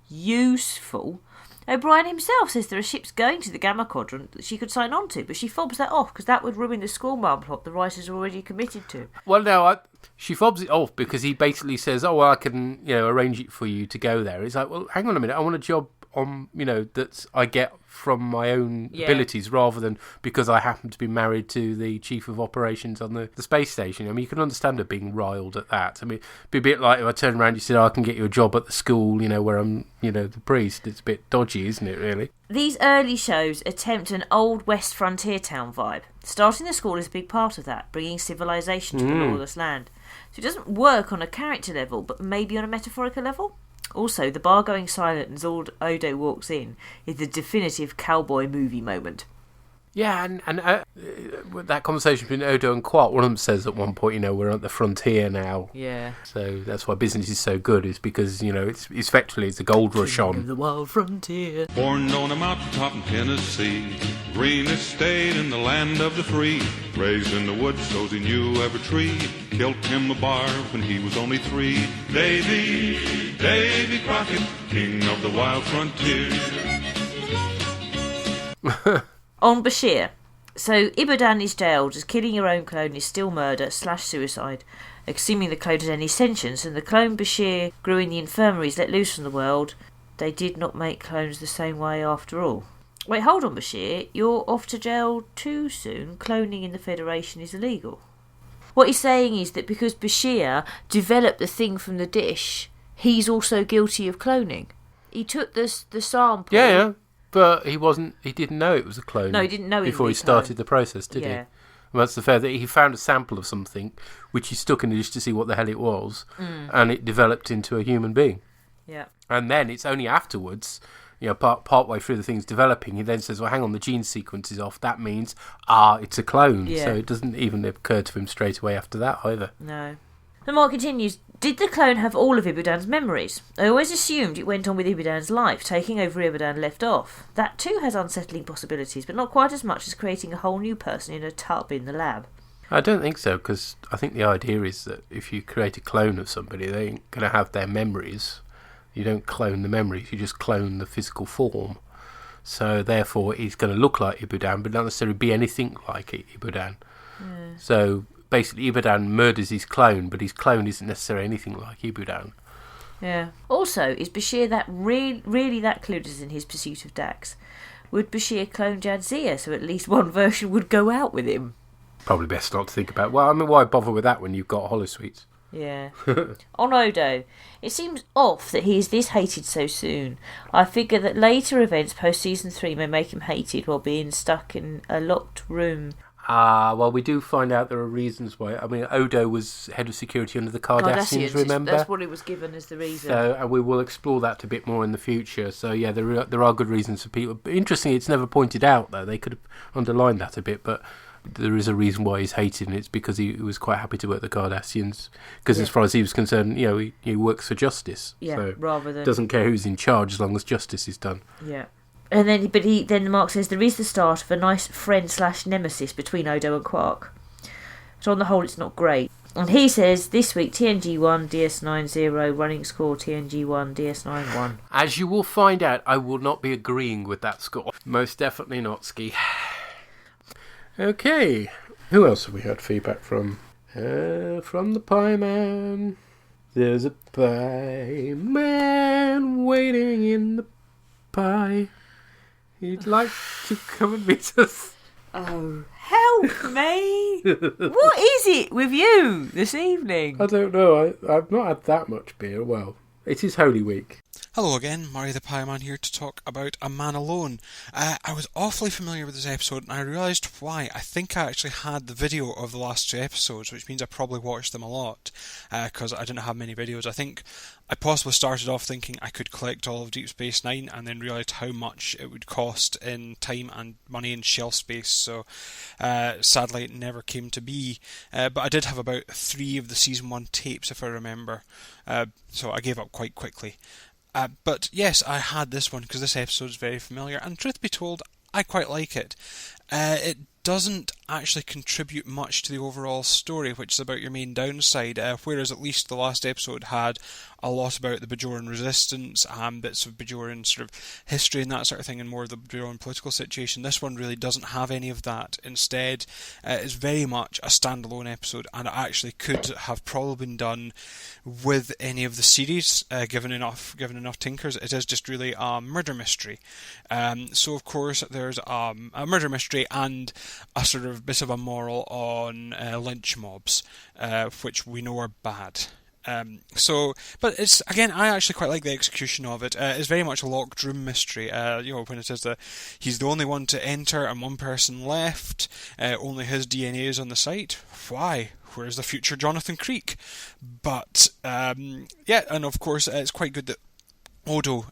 D: useful, O'Brien himself says there are ships going to the Gamma Quadrant that she could sign on to, but she fobs that off because that would ruin the schoolmarm plot the writers are already committed to.
C: Well, no, she fobs it off because he basically says, oh, well, I can, arrange it for you to go there. It's like, well, hang on a minute, I want a job on, that I get from my own abilities rather than because I happen to be married to the chief of operations on the space station. I mean, you can understand her being riled at that. I mean, it'd be a bit like if I turned around and you said, I can get you a job at the school, where I'm, the priest. It's a bit dodgy, isn't it, really?
D: These early shows attempt an old West frontier town vibe. Starting the school is a big part of that, bringing civilization to the lawless land. So it doesn't work on a character level, but maybe on a metaphorical level. Also, the bar going silent as Odo walks in is the definitive cowboy movie moment.
C: Yeah, and that conversation between Odo and Quark, one of them says at one point, we're at the frontier now.
D: Yeah.
C: So that's why business is so good, is because, it's effectively it's a gold rush on.
D: The wild frontier.
N: Born on a mountaintop in Tennessee, greenest state in the land of the free. Raised in the woods so he knew every tree. Killed him a bar when he was only 3. Davy Crockett, king of the wild frontier.
D: On Bashir. So Ibudan is jailed as killing your own clone is still murder/suicide. Assuming the clone has any sentience and the clone Bashir grew in the infirmaries let loose from the world, they did not make clones the same way after all. Wait, hold on, Bashir. You're off to jail too soon. Cloning in the Federation is illegal. What he's saying is that because Bashir developed the thing from the dish, he's also guilty of cloning. He took the sample.
C: Yeah. But he didn't know it was a clone.
D: No, he didn't know
C: before he started the process, did he? Well, that's the fair that he found a sample of something which he stuck in the dish to see what the hell it was, and it developed into a human being.
D: Yeah.
C: And then it's only afterwards, part way through the thing's developing, he then says, well, hang on, the gene sequence is off. That means, it's a clone.
D: Yeah.
C: So it doesn't even occur to him straight away after that either.
D: No. The Mark continues, did the clone have all of Ibudan's memories? I always assumed it went on with Ibudan's life, taking over Ibudan left off. That too has unsettling possibilities, but not quite as much as creating a whole new person in a tub in the lab.
C: I don't think so, because I think the idea is that if you create a clone of somebody, they ain't going to have their memories. You don't clone the memories, you just clone the physical form. So therefore he's going to look like Ibudan, but not necessarily be anything like Ibudan. Yeah. So basically Ibudan murders his clone, but his clone isn't necessarily anything like Ibudan.
D: Yeah. Also, is Bashir that really that clueless in his pursuit of Dax? Would Bashir clone Jadzia so at least one version would go out with him?
C: Probably best not to think about. Well, I mean, why bother with that when you've got holosuites?
D: Yeah. On Odo, it seems off that he is this hated so soon. I figure that later events post season 3 may make him hated while being stuck in a locked room.
C: Well, we do find out there are reasons why. I mean, Odo was head of security under the Cardassians, remember?
D: That's what it was given as the reason.
C: So, and we will explore that a bit more in the future. So, yeah, there are good reasons for people. But interestingly, it's never pointed out, though. They could have underlined that a bit, but there is a reason why he's hated, and it's because he was quite happy to work the Cardassians. Because as far as he was concerned, he works for justice.
D: Yeah,
C: so
D: rather than...
C: doesn't care who's in charge as long as justice is done.
D: Yeah. And then, then Mark says there is the start of a nice friend/nemesis between Odo and Quark. So on the whole, it's not great. And he says this week TNG1 DS90 running score TNG1 DS91.
C: As you will find out, I will not be agreeing with that score. Most definitely not, Ski. Okay, who else have we had feedback from? From the Pie Man. There's a Pie Man waiting in the pie. He'd like to come and meet us.
D: Oh, help me! What is it with you this evening?
C: I don't know. I've not had that much beer. Well, it is Holy Week.
O: Hello again, Murray the Pie Man here to talk about A Man Alone. I was awfully familiar with this episode and I realised why. I think I actually had the video of the last 2 episodes, which means I probably watched them a lot, because I didn't have many videos. I think I possibly started off thinking I could collect all of Deep Space Nine and then realised how much it would cost in time and money and shelf space, so sadly it never came to be. But I did have about 3 of the Season 1 tapes, if I remember, so I gave up quite quickly. But yes, I had this one because this episode is very familiar, and truth be told, I quite like it. It doesn't actually contribute much to the overall story, which is about your main downside, whereas at least the last episode had a lot about the Bajoran resistance and bits of Bajoran sort of history and that sort of thing, and more of the Bajoran political situation. This one really doesn't have any of that. Instead, it's very much a standalone episode, and it actually could have probably been done with any of the series, given enough tinkers. It is just really a murder mystery. So of course there's a murder mystery and a sort of bit of a moral on lynch mobs, which we know are bad. But it's, again, I actually quite like the execution of it. It's very much a locked room mystery. When it says that he's the only one to enter and one person left, only his DNA is on the site. Why? Where's the future Jonathan Creek? But and of course it's quite good that Odo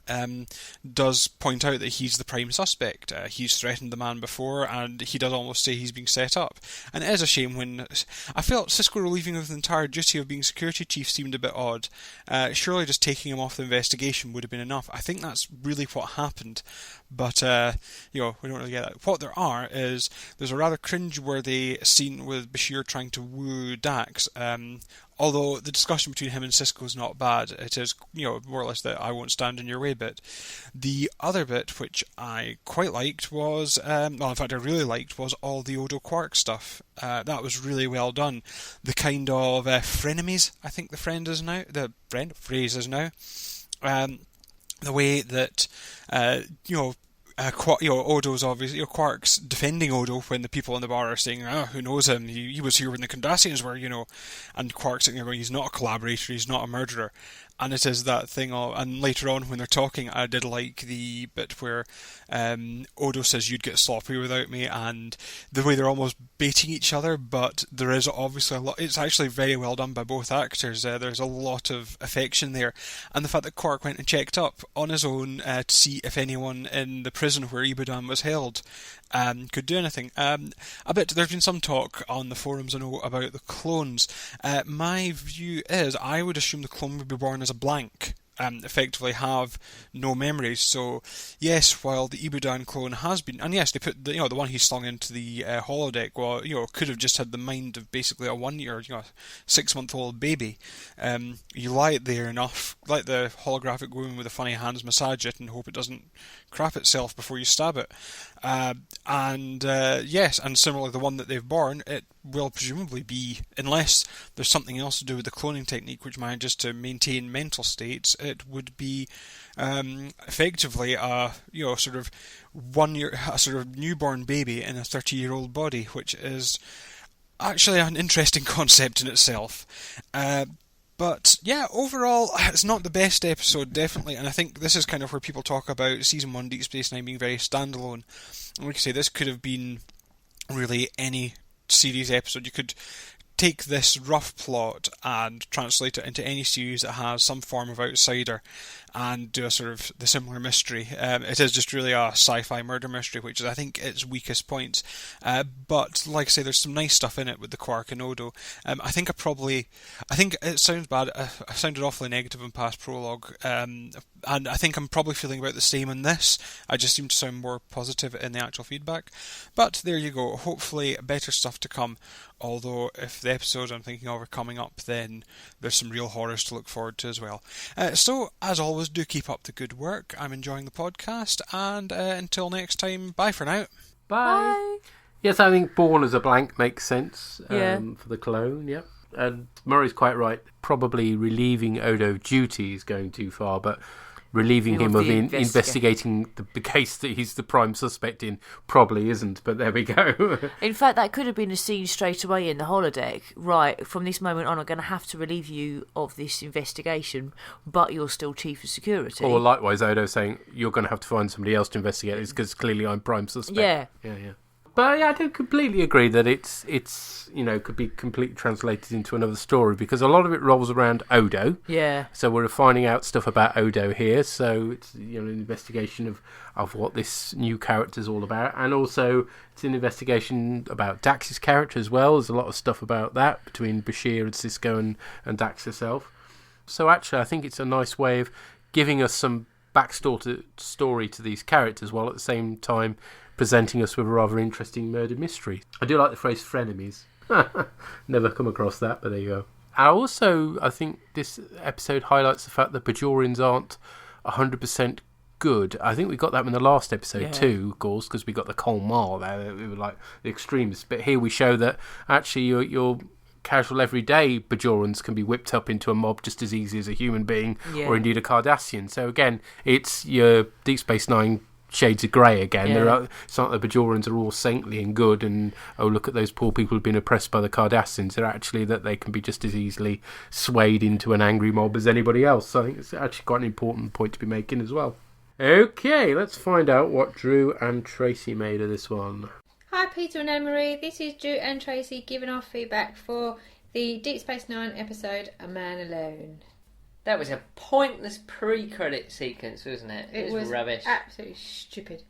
O: does point out that he's the prime suspect. He's threatened the man before, and he does almost say he's being set up. And it is a shame when I felt Sisko relieving of the entire duty of being security chief seemed a bit odd. Surely just taking him off the investigation would have been enough. I think that's really what happened. But, we don't really get that. What there's a rather cringe-worthy scene with Bashir trying to woo Dax, although the discussion between him and Sisko is not bad. It is, more or less that I won't stand in your way bit. The other bit, which I quite liked, was, in fact I really liked, was all the Odo Quark stuff. That was really well done. The kind of frenemies, I think the phrase is now. The way that, Odo's obviously, Quark's defending Odo when the people in the bar are saying, who knows him, he was here when the Cardassians were, and Quark's sitting there going, he's not a collaborator, he's not a murderer. And it is that thing and later on when they're talking, I did like the bit where Odo says you'd get sloppy without me, and the way they're almost baiting each other, but there is obviously a lot. It's actually very well done by both actors. There's a lot of affection there, and the fact that Quark went and checked up on his own to see if anyone in the prison where Ibudan was held could do anything. There's been some talk on the forums, I know, about the clones. My view is I would assume the clone would be born as a blank, effectively have no memories. So yes, while the Ibudan clone has been, and yes, they put the one he slung into the holodeck, could have just had the mind of basically a 1-year, 6-month-old baby. You lie it there enough, let the holographic woman with the funny hands massage it and hope it doesn't crap itself before you stab it. Yes, and similarly, the one that they've born, it will presumably be, unless there's something else to do with the cloning technique which manages to maintain mental states, it would be effectively a sort of 1 year, a sort of newborn baby in a 30-year-old body, which is actually an interesting concept in itself. But yeah, overall, it's not the best episode, definitely, and I think this is kind of where people talk about Season 1 Deep Space Nine being very standalone. And like I say, this could have been really any series episode. You could take this rough plot and translate it into any series that has some form of outsider and do a sort of the similar mystery. It is just really a sci-fi murder mystery, which is, I think, its weakest points. But like I say, there's some nice stuff in it with the Quark and Odo. I think it sounds bad. I sounded awfully negative in past prologue, and I think I'm probably feeling about the same in this. I just seem to sound more positive in the actual feedback. But there you go. Hopefully, better stuff to come. Although, if the episodes I'm thinking of are coming up, then there's some real horrors to look forward to as well. So, as always, do keep up the good work. I'm enjoying the podcast, and until next time, bye for now.
C: Bye. Yes, I think born as a blank makes sense for the clone, yep. And Murray's quite right. Probably relieving Odo of duty is going too far, but relieving him
D: Of
C: of
D: the
C: investigating the case that he's the prime suspect in. Probably isn't, but there we go.
D: In fact, that could have been a scene straight away in the holodeck. Right, from this moment on, I'm going to have to relieve you of this investigation, but you're still chief of security.
C: Or likewise, Odo saying, you're going to have to find somebody else to investigate this because clearly I'm prime suspect.
D: Yeah.
C: Yeah. But yeah, I do completely agree that it's could be completely translated into another story because a lot of it rolls around Odo.
D: Yeah.
C: So we're finding out stuff about Odo here. So it's an investigation of what this new character is all about, and also it's an investigation about Dax's character as well. There's a lot of stuff about that between Bashir and Cisco and Dax herself. So actually, I think it's a nice way of giving us some backstory to these characters while at the same time presenting us with a rather interesting murder mystery. I do like the phrase frenemies. Never come across that, but there you go. I think this episode highlights the fact that Bajorians aren't 100% good. I think we got that in the last episode too, of course, because we got the Colmar there. We were like the extremes. But here we show that actually your casual everyday Bajorans can be whipped up into a mob just as easy as a human being or indeed a Cardassian. So again, it's your Deep Space Nine shades of grey again. It's not that the Bajorans are all saintly and good and look at those poor people who've been oppressed by the Cardassians. They're actually that they can be just as easily swayed into an angry mob as anybody else. So I think it's actually quite an important point to be making as well. Okay, let's find out what Drew and Tracy made of this one.
P: Hi Peter and Anne-Marie, this is Drew and Tracy giving our feedback for the Deep Space Nine episode A Man Alone.
Q: That was a pointless pre-credit sequence, wasn't it?
P: It was
Q: rubbish.
P: Absolutely stupid.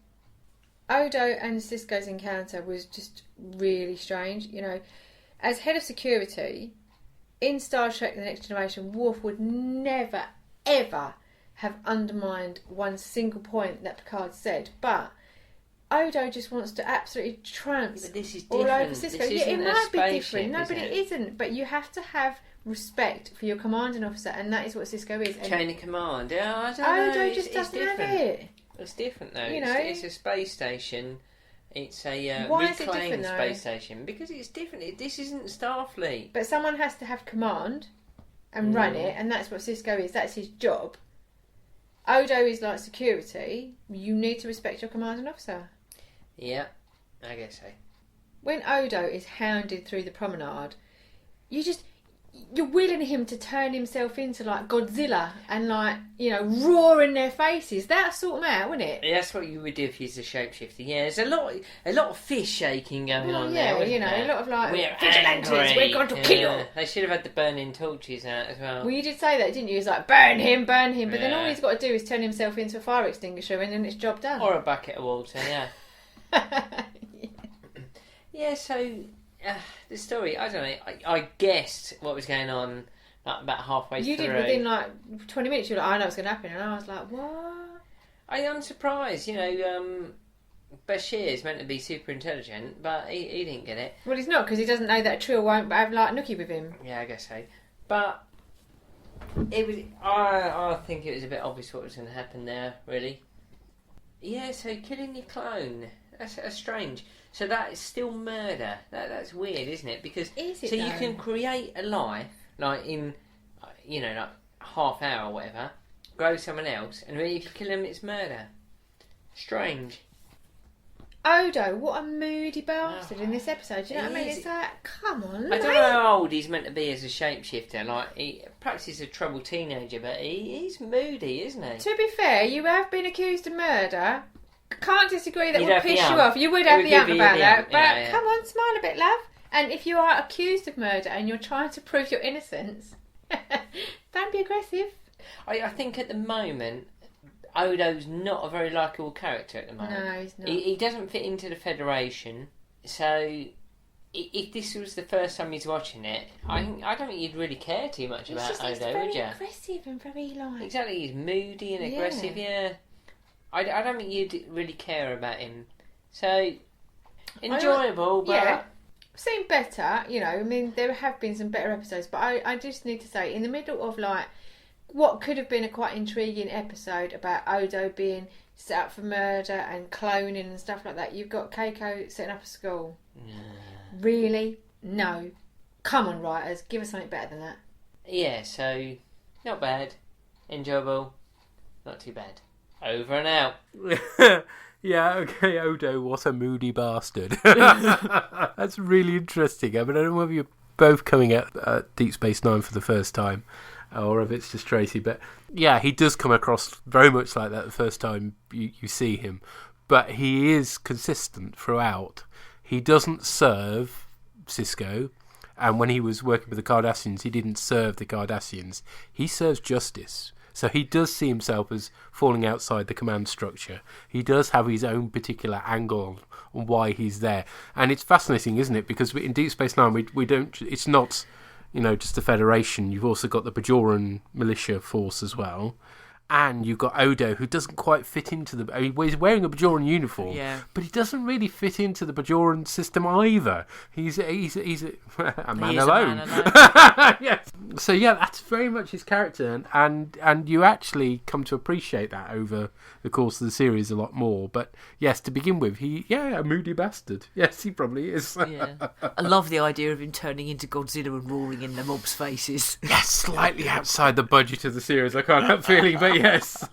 P: Odo and Cisco's encounter was just really strange. As head of security in Star Trek The Next Generation, Worf would never, ever have undermined one single point that Picard said, but Odo just wants to absolutely trounce all over Cisco. It might be different. No, but it isn't. But you have to have respect for your commanding officer, and that is what Cisco is.
Q: Chain of command. Yeah, I don't know.
P: Odo just doesn't have it.
Q: It's different though. It's a space station. It's a reclaimed space station because it's different. This isn't Starfleet.
P: But someone has to have command and run it, and that's what Cisco is. That's his job. Odo is like security. You need to respect your commanding officer.
Q: Yeah, I guess so.
P: When Odo is hounded through the promenade, you're willing him to turn himself into like Godzilla and roar in their faces. That'll sort them out, wouldn't it?
Q: Yeah, that's what you would do if he's a shapeshifter. Yeah, there's a lot of fish shaking going on there.
P: A lot of
Q: we're
P: vigilantes.
Q: Angry.
P: We're going to kill you.
Q: They should have had the burning torches out as well.
P: Well, you did say that, didn't you? It was like burn him. But then all he's got to do is turn himself into a fire extinguisher, and then it's job done.
Q: Or a bucket of water. Yeah. Yeah, so the story, I don't know, I guessed what was going on about halfway through.
P: You did within 20 minutes, you were like, I know what's going to happen, and I was like, what?
Q: I'm surprised, Bashir is meant to be super intelligent, but he didn't get it.
P: Well, he's not, because he doesn't know that Trill won't have Nookie with him.
Q: Yeah, I guess so. But it was, I think it was a bit obvious what was going to happen there, really. Yeah, so killing your clone. That's strange. So that is still murder. That's weird, isn't it? Because you can create a life in, half hour or whatever, grow someone else, and if you kill them, it's murder. Strange.
P: Odo, what a moody bastard in this episode. Do you know what I mean? It's like, come on.
Q: I don't know how old he's meant to be as a shapeshifter. Perhaps he's a troubled teenager, but he's moody, isn't he?
P: To be fair, you have been accused of murder. Can't disagree that would piss you off. You would have the ump about that. But come on, smile a bit, love. And if you are accused of murder and you're trying to prove your innocence, don't be aggressive.
Q: I think at the moment, Odo's not a very likeable character at the moment.
P: No, he's not.
Q: He doesn't fit into the Federation. So if this was the first time he's watching it, I don't think you'd really care too much about Odo, would you?
P: He's very aggressive and very
Q: Exactly, he's moody and aggressive, yeah. I don't think you'd really care about him. So, enjoyable, but...
P: Yeah, seen better, there have been some better episodes, but I just need to say, in the middle of, what could have been a quite intriguing episode about Odo being set up for murder and cloning and stuff like that, you've got Keiko setting up a school. Really? No. Come on, writers, give us something better than that.
Q: Yeah, so, not bad. Enjoyable. Not too bad. Over and out.
C: Yeah, okay, Odo, what a moody bastard. That's really interesting. I mean, I don't know whether you're both coming at Deep Space Nine for the first time, or if it's just Tracy, but yeah, he does come across very much like that the first time you see him, but he is consistent throughout. He doesn't serve Sisko, and when he was working with the Cardassians, he didn't serve the Cardassians. He serves justice. So he does see himself as falling outside the command structure. He does have his own particular angle on why he's there. And it's fascinating, isn't it? Because in Deep Space Nine, we don't... It's not, just the Federation. You've also got the Bajoran militia force as well. And you've got Odo, who doesn't quite fit into the... He's wearing a Bajoran uniform, but he doesn't really fit into the Bajoran system either. He's a man alone. Yes. So yeah, that's very much his character, and you actually come to appreciate that over the course of the series a lot more. But yes, to begin with, a moody bastard. Yes, he probably is.
D: Yeah. I love the idea of him turning into Godzilla and roaring in the mob's faces.
C: Yes, slightly outside the budget of the series, I can't help feeling, but yes.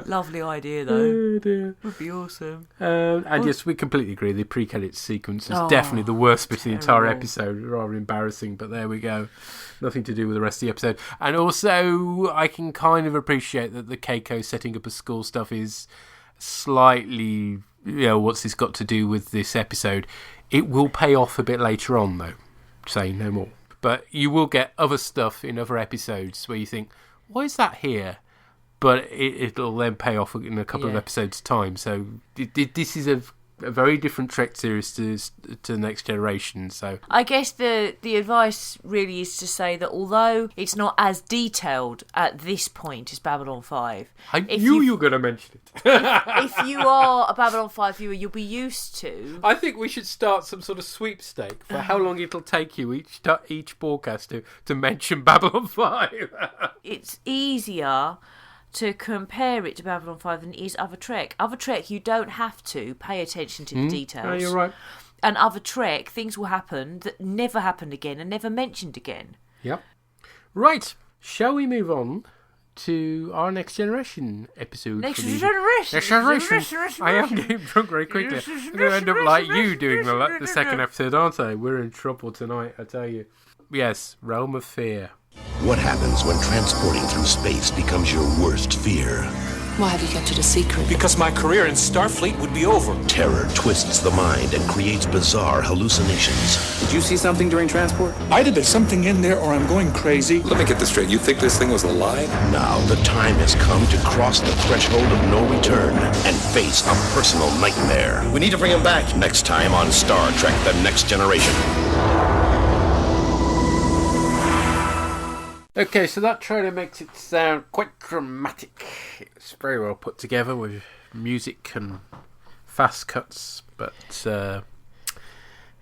D: Lovely idea, though.
C: Oh, dear.
D: Would be awesome.
C: And yes, we completely agree. The pre-credits sequence is definitely the worst bit of the entire episode. Rather embarrassing, but there we go. Nothing to do with the rest of the episode. And also, I can kind of appreciate that the Keiko setting up a school stuff is slightly, what's this got to do with this episode? It will pay off a bit later on, though. Saying no more. But you will get other stuff in other episodes where you think, why is that here? But it'll then pay off in a couple of episodes' time. So this is a very different Trek series to the Next Generation. So
D: I guess the advice really is to say that although it's not as detailed at this point as Babylon 5...
C: I knew you were going to mention it.
D: if you are a Babylon 5 viewer, you'll be used to...
C: I think we should start some sort of sweepstake for how long it'll take you each bOrgCast to mention Babylon 5.
D: It's easier to compare it to Babylon 5 than it is other Trek. Other Trek, you don't have to pay attention to the details.
C: No, you're right.
D: And other Trek, things will happen that never happened again and never mentioned again.
C: Yep. Right. Shall we move on to our Next Generation episode?
D: Next Generation.
C: I am getting drunk very quickly. I'm going to end up like you doing the second episode, aren't I? We're in trouble tonight, I tell you. Yes, Realm of Fear.
E: What happens when transporting through space becomes your worst fear?
R: Why have you kept it a secret?
S: Because my career in Starfleet would be over.
E: Terror twists the mind and creates bizarre hallucinations.
S: Did you see something during transport? Either there's something in there or I'm going crazy. Let me get this straight. You think this thing was alive?
E: Now the time has come to cross the threshold of no return and face a personal nightmare. We need to bring him back. Next time on Star Trek: The Next Generation.
C: Okay, so that trailer makes it sound quite dramatic. It's very well put together with music and fast cuts, but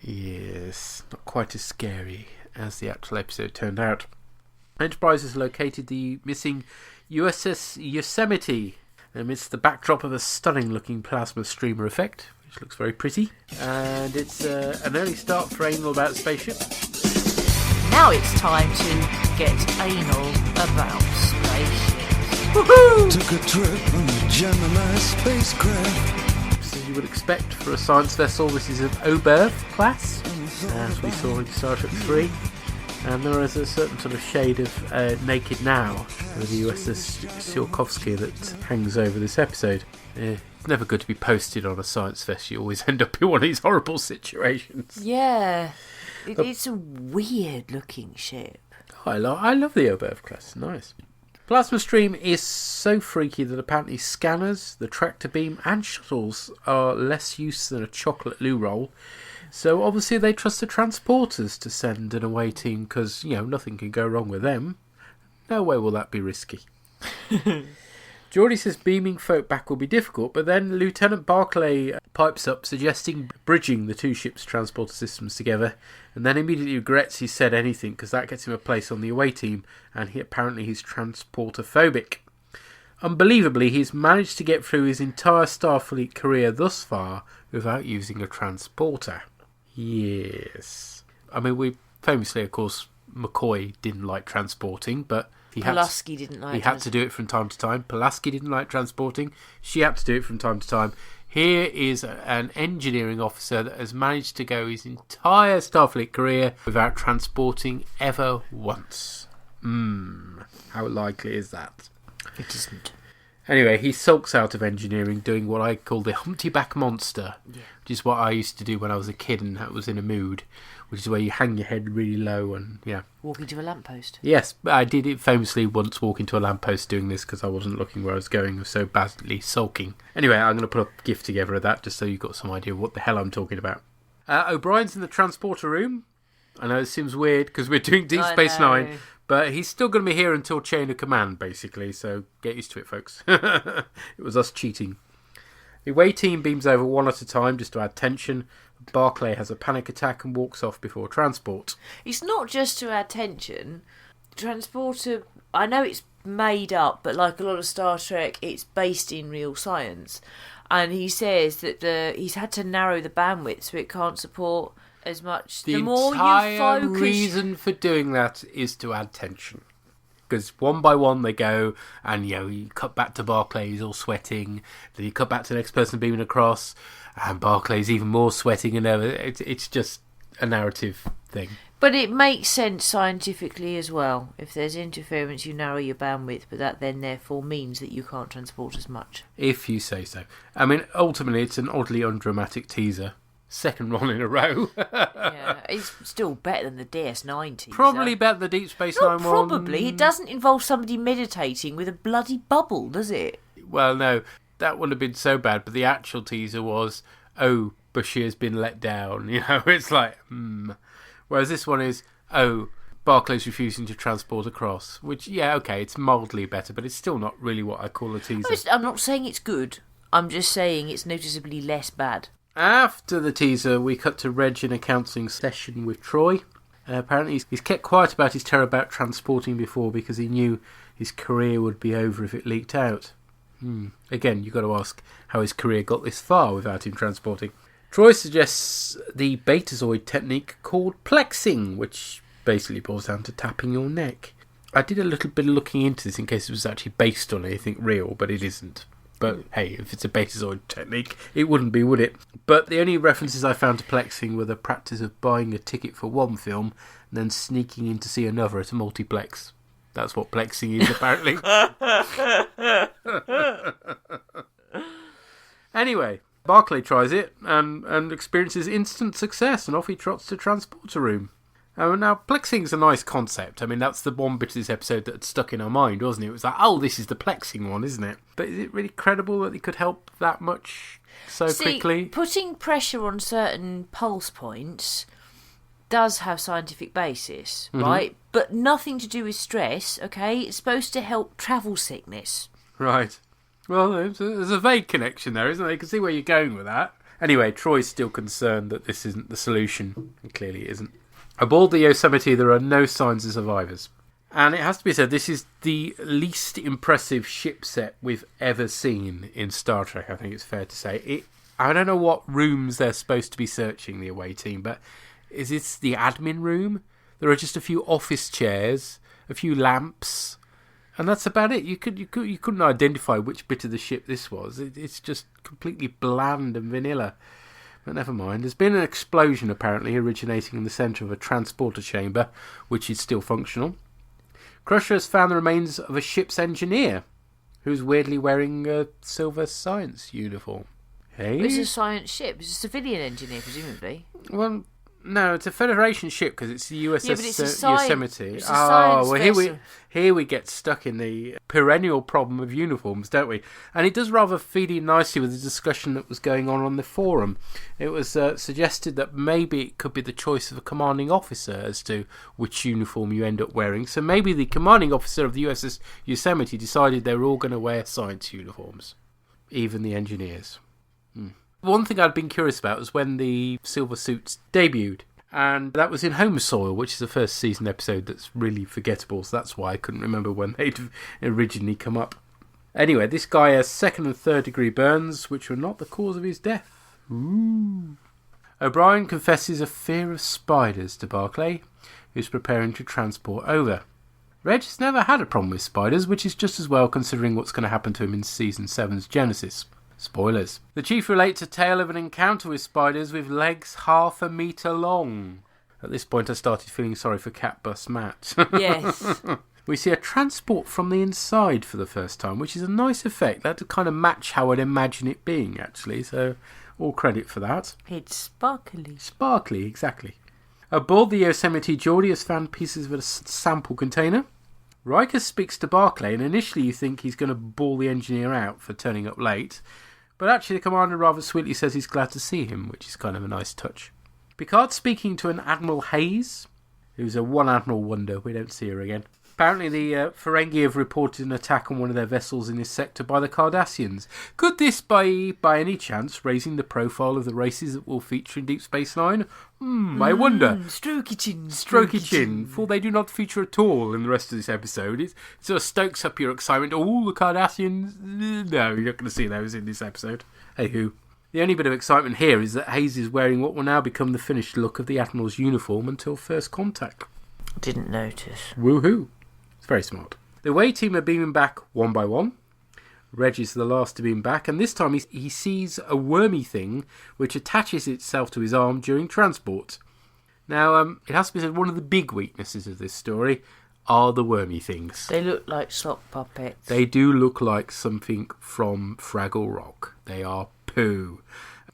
C: yes, not quite as scary as the actual episode turned out. Enterprise has located the missing USS Yosemite amidst the backdrop of a stunning-looking plasma streamer effect, which looks very pretty, and it's an early start for anal about spaceship.
D: Now it's time to get anal about spaceships.
C: Woohoo!
T: Took a trip on the Gemini spacecraft.
C: So you would expect for a science vessel, this is of Oberth class, as we saw in Star Trek 3. And there is a certain sort of shade of Naked Now with the USS Tsiolkovsky that hangs over this episode. It's never good to be posted on a science vessel. You always end up in one of these horrible situations.
D: Yeah. It's a weird looking ship.
C: I love the Oberth class. Nice. Plasma stream is so freaky that apparently scanners, the tractor beam and shuttles are less use than a chocolate loo roll. So obviously they trust the transporters to send an away team because, nothing can go wrong with them. No way will that be risky. Geordie says beaming folk back will be difficult, but then Lieutenant Barclay pipes up suggesting bridging the two ships' transporter systems together, and then immediately regrets he said anything because that gets him a place on the away team, and he's transporter phobic. Unbelievably, he's managed to get through his entire Starfleet career thus far without using a transporter. Yes. I mean, we famously, of course, McCoy didn't like transporting, but
D: Pulaski didn't like it.
C: He had to do it from time to time. Pulaski didn't like transporting. She had to do it from time to time. Here is an engineering officer that has managed to go his entire Starfleet career without transporting ever once. How likely is that?
D: It isn't.
C: Anyway, he sulks out of engineering doing what I call the Humpty-back monster, which is what I used to do when I was a kid and was in a mood, which is where you hang your head really low and,
D: Walking to a lamppost.
C: Yes, I did it famously once, walking to a lamppost doing this because I wasn't looking where I was going. I was so badly sulking. Anyway, I'm going to put a GIF together of that just so you've got some idea of what the hell I'm talking about. O'Brien's in the transporter room. I know it seems weird because we're doing Deep Space Nine, but he's still going to be here until Chain of Command, basically, so get used to it, folks. It was us cheating. The away team beams over one at a time just to add tension. Barclay has a panic attack and walks off before transport.
D: It's not just to add tension. Transporter, I know it's made up, but like a lot of Star Trek, it's based in real science. And he says that he's had to narrow the bandwidth so it can't support as much.
C: The
D: more
C: entire
D: you focus...
C: reason for doing that is to add tension. Because one by one they go, and you cut back to Barclay, he's all sweating. Then you cut back to the next person beaming across, and Barclay's even more sweating. And it's just a narrative thing.
D: But it makes sense scientifically as well. If there's interference, you narrow your bandwidth, but that then therefore means that you can't transport as much.
C: If you say so. I mean, ultimately, it's an oddly undramatic teaser. Second one in a row.
D: Yeah, it's still better than the DS9 teaser.
C: Probably better than the Deep Space Nine one.
D: Probably. It doesn't involve somebody meditating with a bloody bubble, does it?
C: Well, no. That would have been so bad, but the actual teaser was, Bashir's been let down. It's like, Whereas this one is, Barclay's refusing to transport across. Which, okay, it's mildly better, but it's still not really what I call a teaser.
D: I'm not saying it's good. I'm just saying it's noticeably less bad.
C: After the teaser, we cut to Reg in a counselling session with Troy. Apparently, he's kept quiet about his terror about transporting before because he knew his career would be over if it leaked out. Again, you've got to ask how his career got this far without him transporting. Troy suggests the Betazoid technique called plexing, which basically boils down to tapping your neck. I did a little bit of looking into this in case it was actually based on anything real, but it isn't. But hey, if it's a Betazoid technique, it wouldn't be, would it? But the only references I found to plexing were the practice of buying a ticket for one film and then sneaking in to see another at a multiplex. That's what plexing is, apparently. Anyway, Barclay tries it and experiences instant success, and off he trots to transporter room. Now, plexing's a nice concept. I mean, that's the one bit of this episode that had stuck in our mind, wasn't it? It was like, this is the plexing one, isn't it? But is it really credible that it could help that much so quickly?
D: Putting pressure on certain pulse points does have scientific basis, right? But nothing to do with stress, okay? It's supposed to help travel sickness.
C: Right. Well, there's a vague connection there, isn't there? You can see where you're going with that. Anyway, Troy's still concerned that this isn't the solution. And clearly it isn't. Aboard the Yosemite, there are no signs of survivors. And it has to be said, this is the least impressive ship set we've ever seen in Star Trek, I think it's fair to say. I don't know what rooms they're supposed to be searching, the away team, but is this the admin room? There are just a few office chairs, a few lamps, and that's about it. You couldn't identify which bit of the ship this was. It's just completely bland and vanilla. But never mind. There's been an explosion, apparently, originating in the centre of a transporter chamber, which is still functional. Crusher has found the remains of a ship's engineer, who's weirdly wearing a silver science uniform. Hey?
D: It's a science ship. It's a civilian engineer, presumably.
C: Well, no, it's a Federation ship because it's the USS Yosemite.
D: It's a science vessel.
C: Here we get stuck in the perennial problem of uniforms, don't we? And it does rather feed in nicely with the discussion that was going on the forum. It was suggested that maybe it could be the choice of a commanding officer as to which uniform you end up wearing. So maybe the commanding officer of the USS Yosemite decided they were all going to wear science uniforms, even the engineers. One thing I'd been curious about was when the Silver Suits debuted, and that was in Home Soil, which is the first season episode that's really forgettable, so that's why I couldn't remember when they'd originally come up. Anyway, this guy has 2nd and 3rd degree burns, which were not the cause of his death. Ooh. O'Brien confesses a fear of spiders to Barclay, who's preparing to transport over. Reg has never had a problem with spiders, which is just as well considering what's going to happen to him in Season 7's Genesis. Spoilers. The Chief relates a tale of an encounter with spiders with legs 1/2 metre long. At this point I started feeling sorry for Cat Bus Matt.
D: Yes.
C: We see a transport from the inside for the first time, which is a nice effect. That to kind of match how I'd imagine it being, actually, so all credit for that.
D: It's sparkly.
C: Sparkly, exactly. Aboard the Yosemite, Geordi has found pieces of a sample container. Riker speaks to Barclay, and initially you think he's going to bawl the engineer out for turning up late, but actually the commander rather sweetly says he's glad to see him, which is kind of a nice touch. Picard's speaking to an Admiral Hayes, who's a one Admiral wonder. We don't see her again. Apparently the Ferengi have reported an attack on one of their vessels in this sector by the Cardassians. Could this by any chance raising the profile of the races that will feature in Deep Space Nine? I wonder. Strokey chin. For they do not feature at all in the rest of this episode. It sort of stokes up your excitement. Oh, the Cardassians. No, you're not going to see those in this episode. Hey-hoo. The only bit of excitement here is that Hayes is wearing what will now become the finished look of the Admiral's uniform until first contact.
D: Didn't notice.
C: Woohoo. It's very smart. The away team are beaming back one by one. Reg is the last to beam back, and this time he sees a wormy thing which attaches itself to his arm during transport. Now, it has to be said, one of the big weaknesses of this story are the wormy things.
D: They look like sock puppets.
C: They do look like something from Fraggle Rock. They are poo.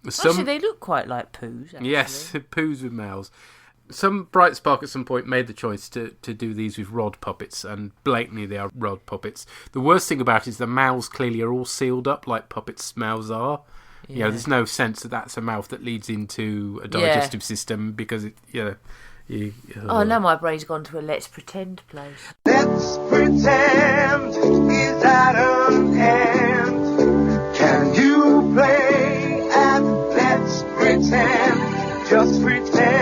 D: Actually, they look quite like poos. Actually.
C: Yes, poos with mouths. Some bright spark at some point made the choice to do these with rod puppets, and blatantly they are rod puppets. The worst thing about it is the mouths clearly are all sealed up like puppets' mouths are. Yeah. You know, there's no sense that that's a mouth that leads into a digestive system because it,
D: Oh, now my brain's gone to a let's pretend place.
I: Let's pretend is at an end. Can you play at let's pretend? Just pretending.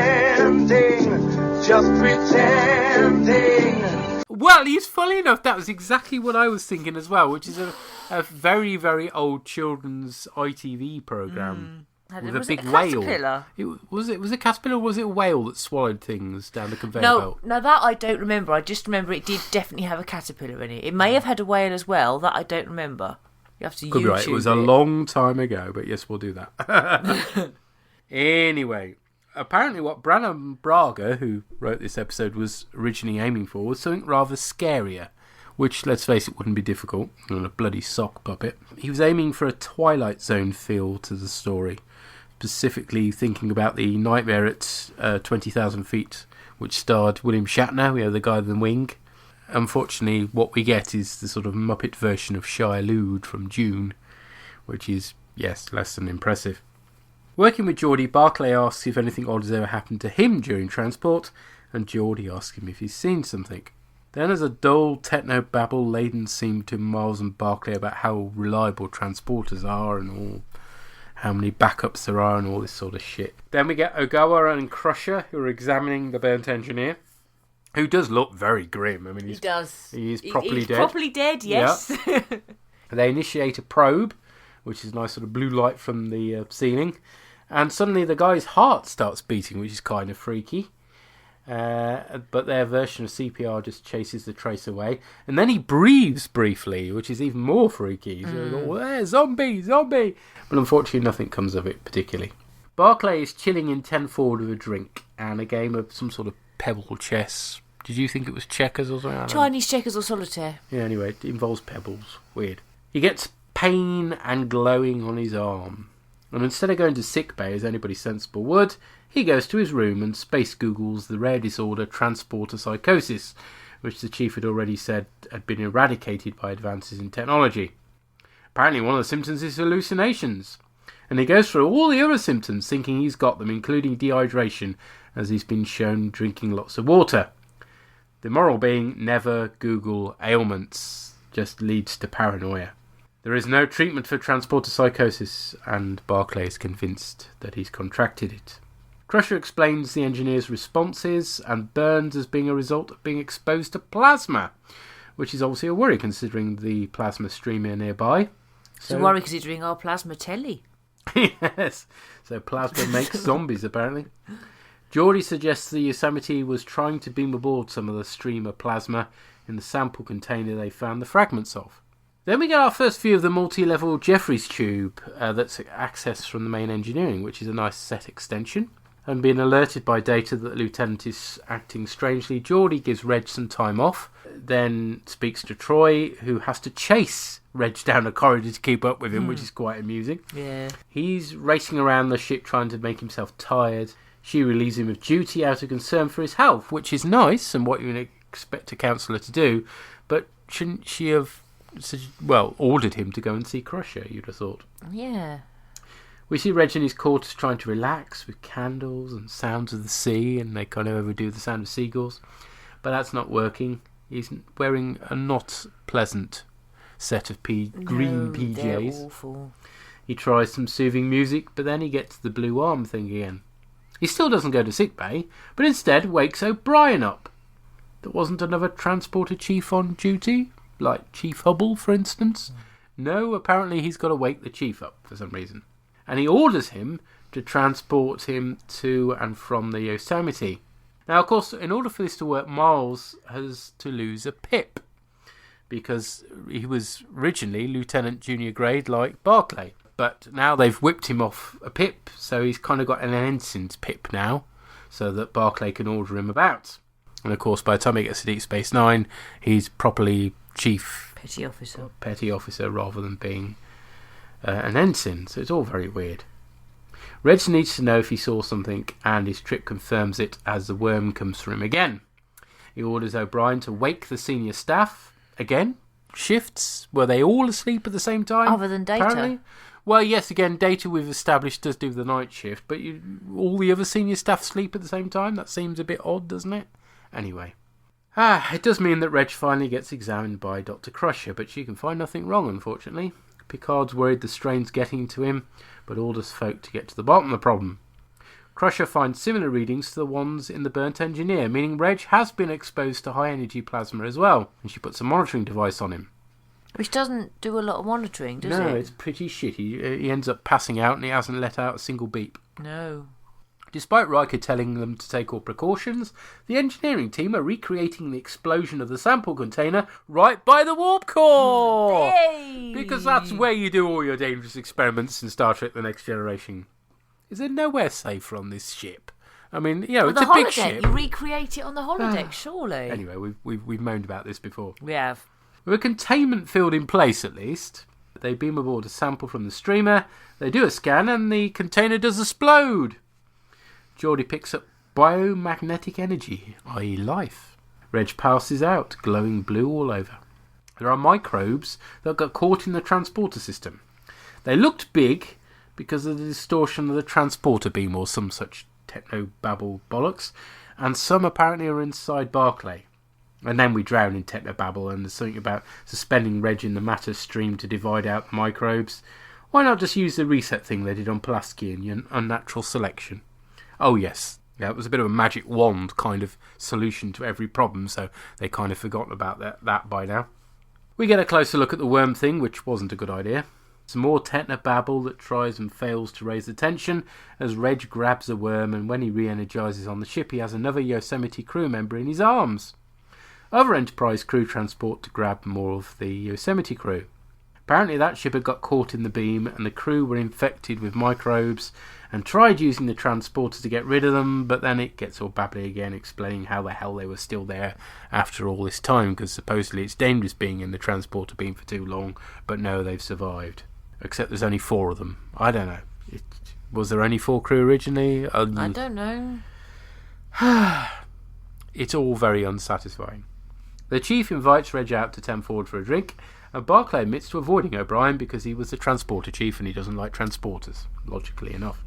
C: Well, he's funny enough. That was exactly what I was thinking as well, which is a very, very old children's ITV programme with a big whale. Was it a caterpillar or was it a whale that swallowed things down the conveyor belt?
D: No, that I don't remember. I just remember it did definitely have a caterpillar in it. It may have had a whale as well. That I don't remember. You have to
C: Could
D: YouTube
C: be right. It was a long time ago, but yes, we'll do that. Anyway, apparently what Branham Braga, who wrote this episode, was originally aiming for was something rather scarier, which, let's face it, wouldn't be difficult on a bloody sock puppet. He was aiming for a Twilight Zone feel to the story, specifically thinking about the Nightmare at 20,000 feet, which starred William Shatner, the guy with the wing. Unfortunately, what we get is the sort of Muppet version of Shia Lude from Dune, which is, yes, less than impressive. Working with Geordi, Barclay asks if anything odd has ever happened to him during transport, and Geordi asks him if he's seen something. Then as a dull techno-babble laden scene between Miles and Barclay about how reliable transporters are and all, how many backups there are and all this sort of shit. Then we get Ogawa and Crusher, who are examining the burnt engineer, who does look very grim. I mean,
D: he does.
C: He's properly dead.
D: He's properly dead, yes.
C: Yeah. They initiate a probe, which is a nice sort of blue light from the ceiling. And suddenly the guy's heart starts beating, which is kind of freaky. But their version of CPR just chases the trace away. And then he breathes briefly, which is even more freaky. So you go, zombie! But unfortunately nothing comes of it particularly. Barclay is chilling in 10 forward with a drink and a game of some sort of pebble chess. Did you think it was checkers or something?
D: Chinese checkers or solitaire.
C: Yeah, anyway, it involves pebbles. Weird. He gets pain and glowing on his arm. And instead of going to sickbay, as anybody sensible would, he goes to his room and space Googles the rare disorder transporter psychosis, which the chief had already said had been eradicated by advances in technology. Apparently one of the symptoms is hallucinations. And he goes through all the other symptoms thinking he's got them, including dehydration, as he's been shown drinking lots of water. The moral being, never Google ailments, just leads to paranoia. There is no treatment for transporter psychosis, and Barclay is convinced that he's contracted it. Crusher explains the engineer's responses and burns as being a result of being exposed to plasma, which is obviously a worry considering the plasma streamer nearby.
D: It's a worry considering our plasma telly.
C: Yes, so plasma makes zombies apparently. Geordi suggests the Yosemite was trying to beam aboard some of the streamer plasma in the sample container they found the fragments of. Then we get our first view of the multi-level Jeffreys tube that's accessed from the main engineering, which is a nice set extension. And being alerted by Data that the lieutenant is acting strangely, Geordi gives Reg some time off, then speaks to Troy, who has to chase Reg down a corridor to keep up with him, which is quite amusing.
D: Yeah.
C: He's racing around the ship trying to make himself tired. She relieves him of duty out of concern for his health, which is nice and what you would expect a counsellor to do, but shouldn't she have, ordered him to go and see Crusher, you'd have thought.
D: Yeah.
C: We see Reg in his quarters trying to relax with candles and sounds of the sea, and they kind of overdo the sound of seagulls. But that's not working. He's wearing a not pleasant set of green PJs.
D: They're awful.
C: He tries some soothing music, but then he gets the blue arm thing again. He still doesn't go to sickbay, but instead wakes O'Brien up. There wasn't another transporter chief on duty, like Chief Hubble, for instance. No, apparently he's got to wake the chief up for some reason. And he orders him to transport him to and from the Yosemite. Now, of course, in order for this to work, Miles has to lose a pip, because he was originally Lieutenant Junior Grade like Barclay. But now they've whipped him off a pip, so he's kind of got an ensign's pip now, so that Barclay can order him about. And of course, by the time he gets to Deep Space Nine, he's properly Chief Petty Officer rather than being an ensign, so it's all very weird. Reg needs to know if he saw something, and his trip confirms it as the worm comes for him again. He orders O'Brien to wake the senior staff again. Shifts, were they all asleep at the same time?
D: Other than Data.
C: Apparently? Well, yes, again, Data we've established does do the night shift, but all the other senior staff sleep at the same time? That seems a bit odd, doesn't it? Anyway. It does mean that Reg finally gets examined by Dr. Crusher, but she can find nothing wrong, unfortunately. Picard's worried the strain's getting to him, but orders folk to get to the bottom of the problem. Crusher finds similar readings to the ones in the Burnt Engineer, meaning Reg has been exposed to high-energy plasma as well, and she puts a monitoring device on him.
D: Which doesn't do a lot of monitoring, does it?
C: No, it's pretty shitty. He ends up passing out and he hasn't let out a single beep.
D: No.
C: Despite Riker telling them to take all precautions, the engineering team are recreating the explosion of the sample container right by the warp core!
D: Hey!
C: Because that's where you do all your dangerous experiments in Star Trek The Next Generation. Is there nowhere safer on this ship? I mean, it's a big ship.
D: You recreate it on the holodeck, surely.
C: Anyway, we've moaned about this before.
D: We have.
C: With a containment field in place, at least, they beam aboard a sample from the streamer, they do a scan, and the container does explode. Geordi picks up biomagnetic energy, i.e. life. Reg passes out, glowing blue all over. There are microbes that got caught in the transporter system. They looked big because of the distortion of the transporter beam or some such techno-babble bollocks, and some apparently are inside Barclay. And then we drown in techno-babble, and there's something about suspending Reg in the matter stream to divide out the microbes. Why not just use the reset thing they did on Pulaski in Unnatural Selection? Oh yes, it was a bit of a magic wand kind of solution to every problem, so they kind of forgotten about that by now. We get a closer look at the worm thing, which wasn't a good idea. Some more techno-babble that tries and fails to raise the tension as Reg grabs a worm, and when he re-energizes on the ship he has another Yosemite crew member in his arms. Other Enterprise crew transport to grab more of the Yosemite crew. Apparently that ship had got caught in the beam and the crew were infected with microbes and tried using the transporter to get rid of them, but then it gets all babbly again, explaining how the hell they were still there after all this time, because supposedly it's dangerous being in the transporter beam for too long, but no, they've survived. Except there's only 4 of them. I don't know. Was there only 4 crew originally?
D: I don't know.
C: It's all very unsatisfying. The chief invites Reg out to 10 forward for a drink, and Barclay admits to avoiding O'Brien because he was the transporter chief and he doesn't like transporters, logically enough.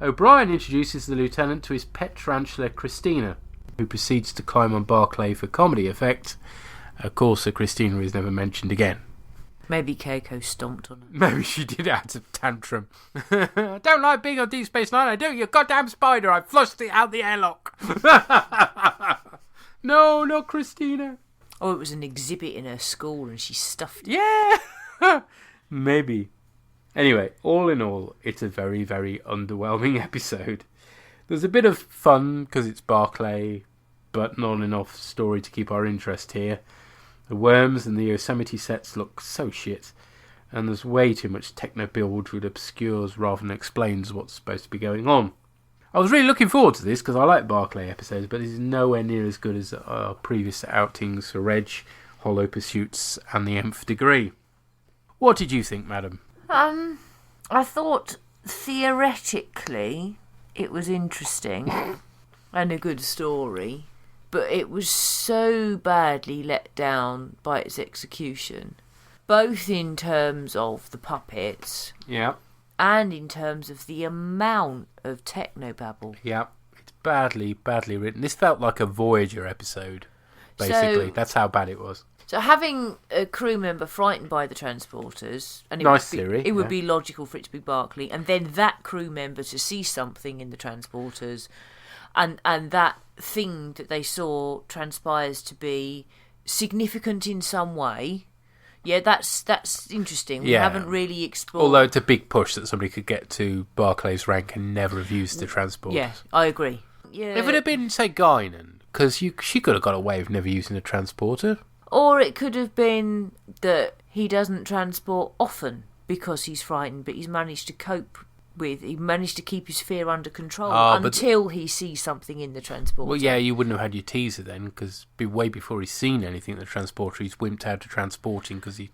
C: O'Brien introduces the lieutenant to his pet tarantula Christina, who proceeds to climb on Barclay for comedy effect. Of course, Christina is never mentioned again.
D: Maybe Keiko stomped on her.
C: Maybe she did out of tantrum. I don't like being on Deep Space Nine, I do, you goddamn spider, I flushed it out the airlock. No, not Christina.
D: Oh, it was an exhibit in her school and she stuffed it.
C: Yeah! Maybe. Anyway, all in all, it's a very, very underwhelming episode. There's a bit of fun because it's Barclay, but not enough story to keep our interest here. The worms and the Yosemite sets look so shit, and there's way too much techno build which obscures rather than explains what's supposed to be going on. I was really looking forward to this because I like Barclay episodes, but this is nowhere near as good as our previous outings for Reg, Hollow Pursuits and the Nth Degree. What did you think, madam?
D: I thought theoretically it was interesting and a good story, but it was so badly let down by its execution, both in terms of the puppets,
C: Yeah.
D: and in terms of the amount of technobabble.
C: Yeah. It's badly written. This felt like a Voyager episode, basically. That's how bad it was.
D: So having a crew member frightened by the transporters, and it would be logical for it to be Barclay, and then that crew member to see something in the transporters, and that thing that they saw transpires to be significant in some way. Yeah, that's interesting. We haven't really explored.
C: Although it's a big push that somebody could get to Barclay's rank and never have used the transporters.
D: Yeah, I agree. Yeah.
C: If it had been, say, Guinan, because she could have got away with never using a transporter.
D: Or it could have been that he doesn't transport often because he's frightened, but he's managed to he managed to keep his fear under control until he sees something in the transporter.
C: Well, yeah, you wouldn't have had your teaser then, because way before he's seen anything in the transporter, he's wimped out to transporting because he's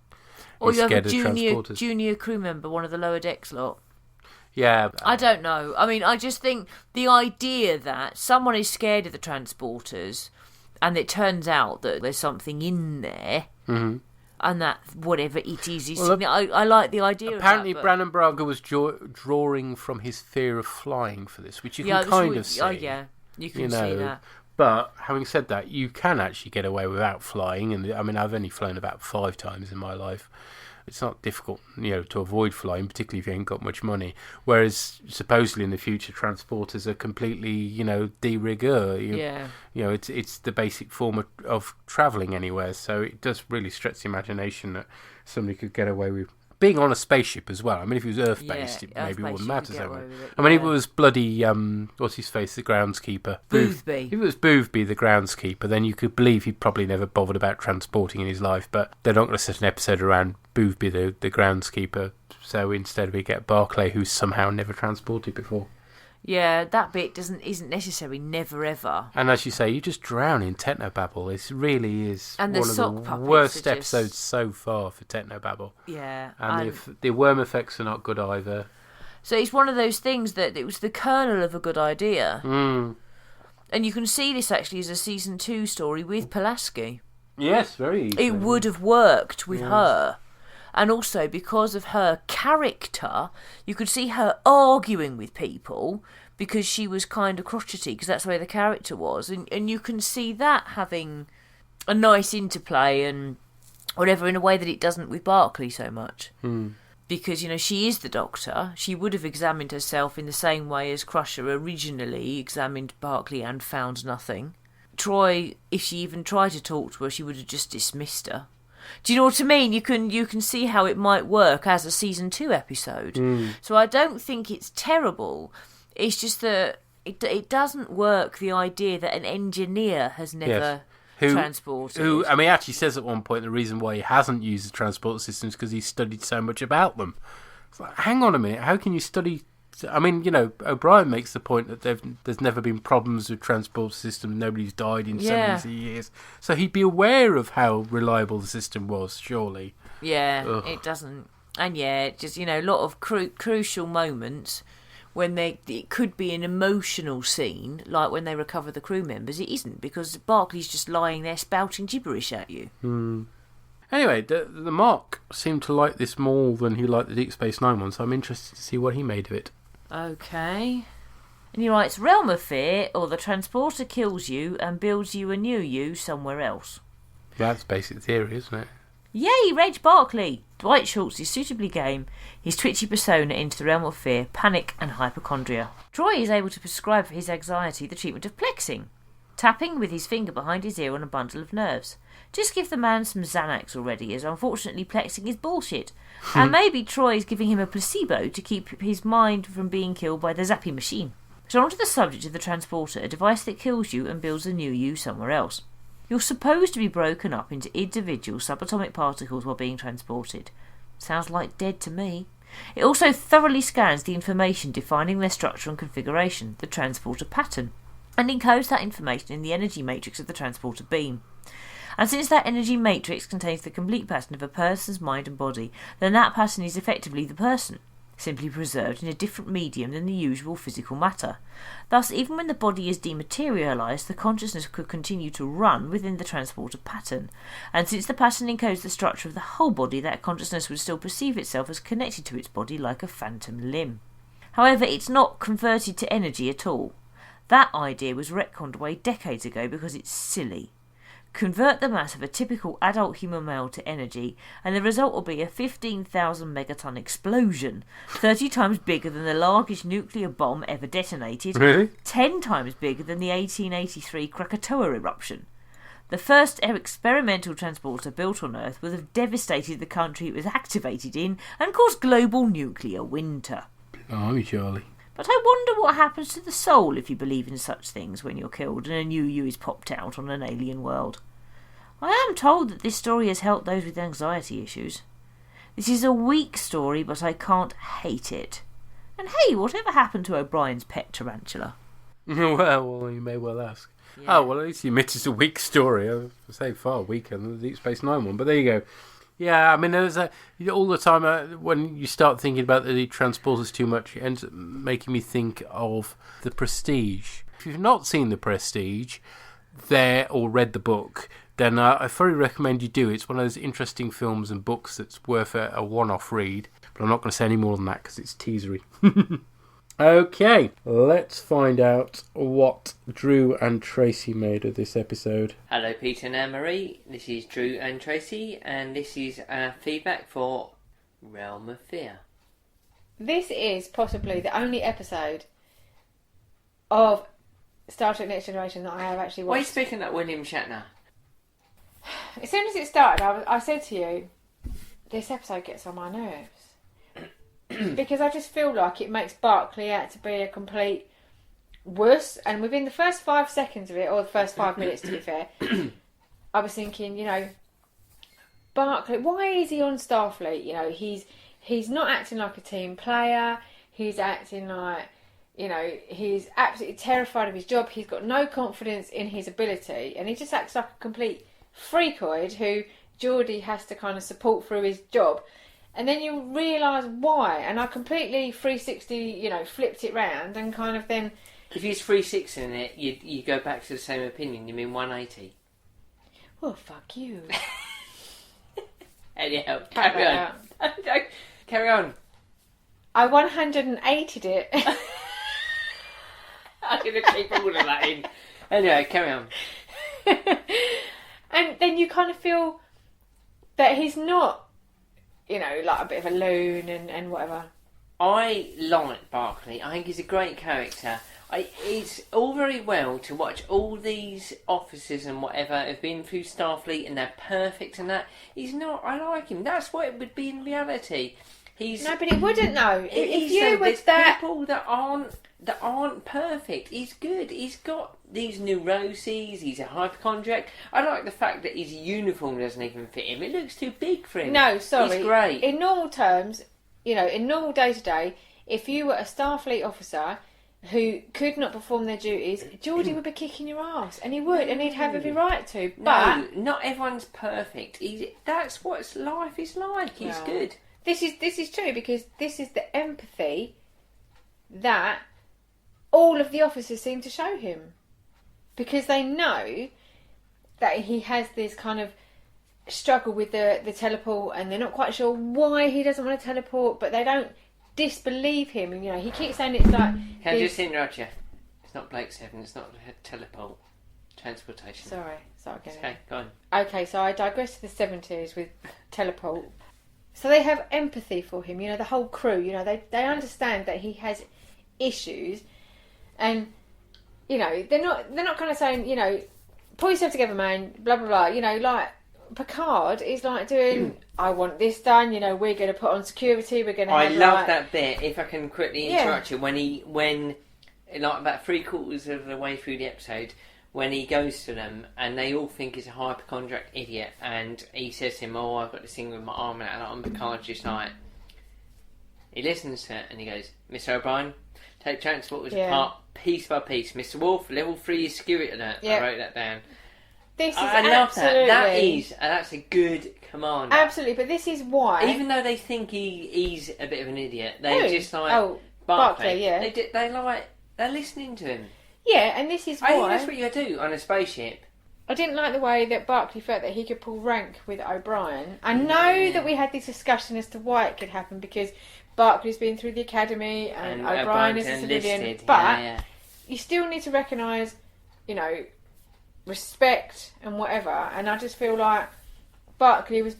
C: scared of transporters.
D: Junior crew member, one of the lower decks lot.
C: Yeah.
D: I don't know. I mean, I just think the idea that someone is scared of the transporters and it turns out that there's something in there, and that whatever it is I like the idea
C: apparently
D: of that.
C: Brannon Braga was drawing from his fear of flying for this, which you can kind of see.
D: Oh, yeah, you can see that.
C: But having said that, you can actually get away without flying, and I mean, I've only flown about 5 times in my life. It's not difficult, to avoid flying, particularly if you ain't got much money. Whereas supposedly in the future, transporters are completely, de rigueur. It's the basic form of travelling anywhere. So it does really stretch the imagination that somebody could get away with being on a spaceship as well. I mean, if it was Earth-based, it maybe wouldn't matter so much. I mean, if it was bloody, what's his face, the groundskeeper?
D: Boothby.
C: If it was Boothby, the groundskeeper, then you could believe he'd probably never bothered about transporting in his life, but they're not going to set an episode around Boothby, the groundskeeper, so instead we get Barclay, who's somehow never transported before.
D: Yeah, that bit isn't necessary, never ever.
C: And as you say, you just drown in technobabble. It really is
D: and
C: one of the worst episodes so far for technobabble.
D: Yeah.
C: And the worm effects are not good either.
D: So it's one of those things that it was the kernel of a good idea.
C: Mm.
D: And you can see this actually as a season 2 story with Pulaski.
C: Yes, very easily.
D: It would have worked with her. And also, because of her character, you could see her arguing with people because she was kind of crotchety, because that's the way the character was. And you can see that having a nice interplay and whatever, in a way that it doesn't with Barclay so much. Because, she is the Doctor. She would have examined herself in the same way as Crusher originally examined Barclay and found nothing. Troy, if she even tried to talk to her, she would have just dismissed her. Do you know what I mean? You can see how it might work as a season 2 episode. So I don't think it's terrible. It's just that it doesn't work, the idea that an engineer has never transported.
C: Who I mean, actually says at one point the reason why he hasn't used the transport systems is because he's studied so much about them. It's like, hang on a minute, how can you study? I mean, O'Brien makes the point that there's never been problems with transport systems. Nobody's died in 70 years. So he'd be aware of how reliable the system was, surely.
D: Yeah,
C: Ugh.
D: It doesn't. And just, a lot of crucial moments when it could be an emotional scene, like when they recover the crew members. It isn't, because Barclay's just lying there spouting gibberish at you.
C: Anyway, the Mark seemed to like this more than he liked the Deep Space Nine one, so I'm interested to see what he made of it.
D: Okay. And he writes, Realm of Fear, or the transporter kills you and builds you a new you somewhere else.
C: That's basic theory, isn't it?
D: Yay, Reg Barclay! Dwight Schultz is suitably game his twitchy persona into the realm of fear, panic and hypochondria. Troy is able to prescribe for his anxiety the treatment of plexing, tapping with his finger behind his ear on a bundle of nerves. Just give the man some Xanax already, as unfortunately plexing is bullshit. And maybe Troy is giving him a placebo to keep his mind from being killed by the zappy machine. So onto the subject of the transporter, a device that kills you and builds a new you somewhere else. You're supposed to be broken up into individual subatomic particles while being transported. Sounds like dead to me. It also thoroughly scans the information defining their structure and configuration, the transporter pattern, and encodes that information in the energy matrix of the transporter beam. And since that energy matrix contains the complete pattern of a person's mind and body, then that pattern is effectively the person, simply preserved in a different medium than the usual physical matter. Thus, even when the body is dematerialised, the consciousness could continue to run within the transporter pattern, and since the pattern encodes the structure of the whole body, that consciousness would still perceive itself as connected to its body like a phantom limb. However, it's not converted to energy at all. That idea was retconned away decades ago because it's silly. Convert the mass of a typical adult human male to energy, and the result will be a 15,000 megaton explosion, 30 times bigger than the largest nuclear bomb ever detonated,
C: Really?
D: 10 times bigger than the 1883 Krakatoa eruption. The first experimental transporter built on Earth would have devastated the country it was activated in and caused global nuclear winter.
C: Blimey, Charlie.
D: But I wonder what happens to the soul if you believe in such things when you're killed and a new you is popped out on an alien world. I am told that this story has helped those with anxiety issues. This is a weak story, but I can't hate it. And hey, whatever happened to O'Brien's pet tarantula?
C: Well, you may well ask. Yeah. Oh, well, at least you admit it's a weak story. I would say far weaker than the Deep Space Nine one, but there you go. Yeah, I mean, there's all the time when you start thinking about the transporters too much, it ends up making me think of The Prestige. If you've not seen The Prestige or read the book, then I thoroughly recommend you do. It's one of those interesting films and books that's worth a one-off read, but I'm not going to say any more than that because it's teasery. Okay, let's find out what Drew and Tracy made of this episode.
Q: Hello Peter and Anne-Marie, this is Drew and Tracy, and this is feedback for Realm of Fear.
P: This is possibly the only episode of Star Trek Next Generation that I have actually watched.
Q: Why are you speaking like William Shatner?
P: As soon as it started, I said to you, this episode gets on my nerves. Because I just feel like it makes Barclay out to be a complete wuss. And within the first 5 seconds of it, or the first 5 minutes to be fair, I was thinking, Barclay, why is he on Starfleet? He's not acting like a team player. He's acting like, he's absolutely terrified of his job. He's got no confidence in his ability. And he just acts like a complete freakoid who Geordie has to kind of support through his job. And then you realise why, and I completely 360, flipped it round and kind of then...
Q: If he's 360 in it, you go back to the same opinion, you mean 180?
P: Well, fuck you.
Q: Anyhow, carry on. Carry on.
P: I 180'd it.
Q: I'm going to keep all of that in. Anyway, carry on.
P: And then you kind of feel that he's not... like a bit of a loon and whatever.
Q: I like Barclay. I think he's a great character. It's all very well to watch all these officers and whatever have been through Starfleet and they're perfect and that. He's not. I like him. That's what it would be in reality.
P: No, but it wouldn't though. If you were
Q: people that aren't perfect. He's good. He's got these neuroses. He's a hypochondriac. I like the fact that his uniform doesn't even fit him. It looks too big for him.
P: No, sorry.
Q: He's great.
P: In normal terms, in normal day to day, if you were a Starfleet officer who could not perform their duties, Geordie would be kicking your ass, and he would, and he'd have every right to. But
Q: no, not everyone's perfect. That's what life is like. He's good.
P: This is true because this is the empathy that all of the officers seem to show him, because they know that he has this kind of struggle with the teleport, and they're not quite sure why he doesn't want to teleport, but they don't disbelieve him. And he keeps saying it's like.
Q: Can I just interrupt you? It's not Blake 7. It's not teleport. Transportation.
P: Sorry.
Q: Okay, go on.
P: Okay, so I digress to the 70s with teleport. So they have empathy for him. The whole crew. They understand that he has issues, and they're not kind of saying pull yourself together, man. Blah blah blah. Like Picard is like doing. I want this done. We're going to put on security. We're going to.
Q: I love that bit. If I can quickly interrupt you, when like about 3/4 of the way through the episode, when he goes to them and they all think he's a hypochondriac idiot, and he says to him, "Oh, I've got this thing with my arm out, and I'm hypochondriac tonight." He listens to it and he goes, "Mr. O'Brien, take transporters apart piece by piece. Mr. Wolf, level 3 is security alert." I wrote that down.
P: This is
Q: I love that. That's a good command.
P: Absolutely, but this is why.
Q: Even though they think he's a bit of an idiot, they just like
P: Barclay, yeah.
Q: They're listening to him.
P: Yeah, and this is why.
Q: I think that's what you do on a spaceship.
P: I didn't like the way that Barclay felt that he could pull rank with O'Brien. I know that we had this discussion as to why it could happen, because Barclay's been through the academy and O'Brien is a civilian. But you still need to recognise, respect and whatever. And I just feel like Barclay was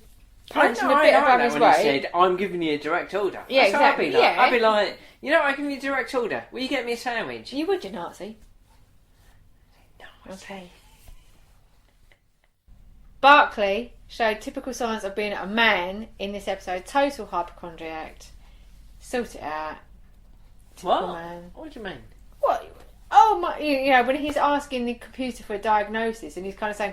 P: punching a bit above his weight.
Q: He said, "I'm giving you a direct order."
P: Yeah,
Q: that's
P: exactly.
Q: I'd be like, I'm giving you a direct order. Will you get me a sandwich?
P: You would, you Nazi. Okay. Barclay showed typical signs of being a man in this episode. Total hypochondriac. Sort it out. Typical man.
Q: What do you mean?
P: What? Oh my! When he's asking the computer for a diagnosis, and he's kind of saying,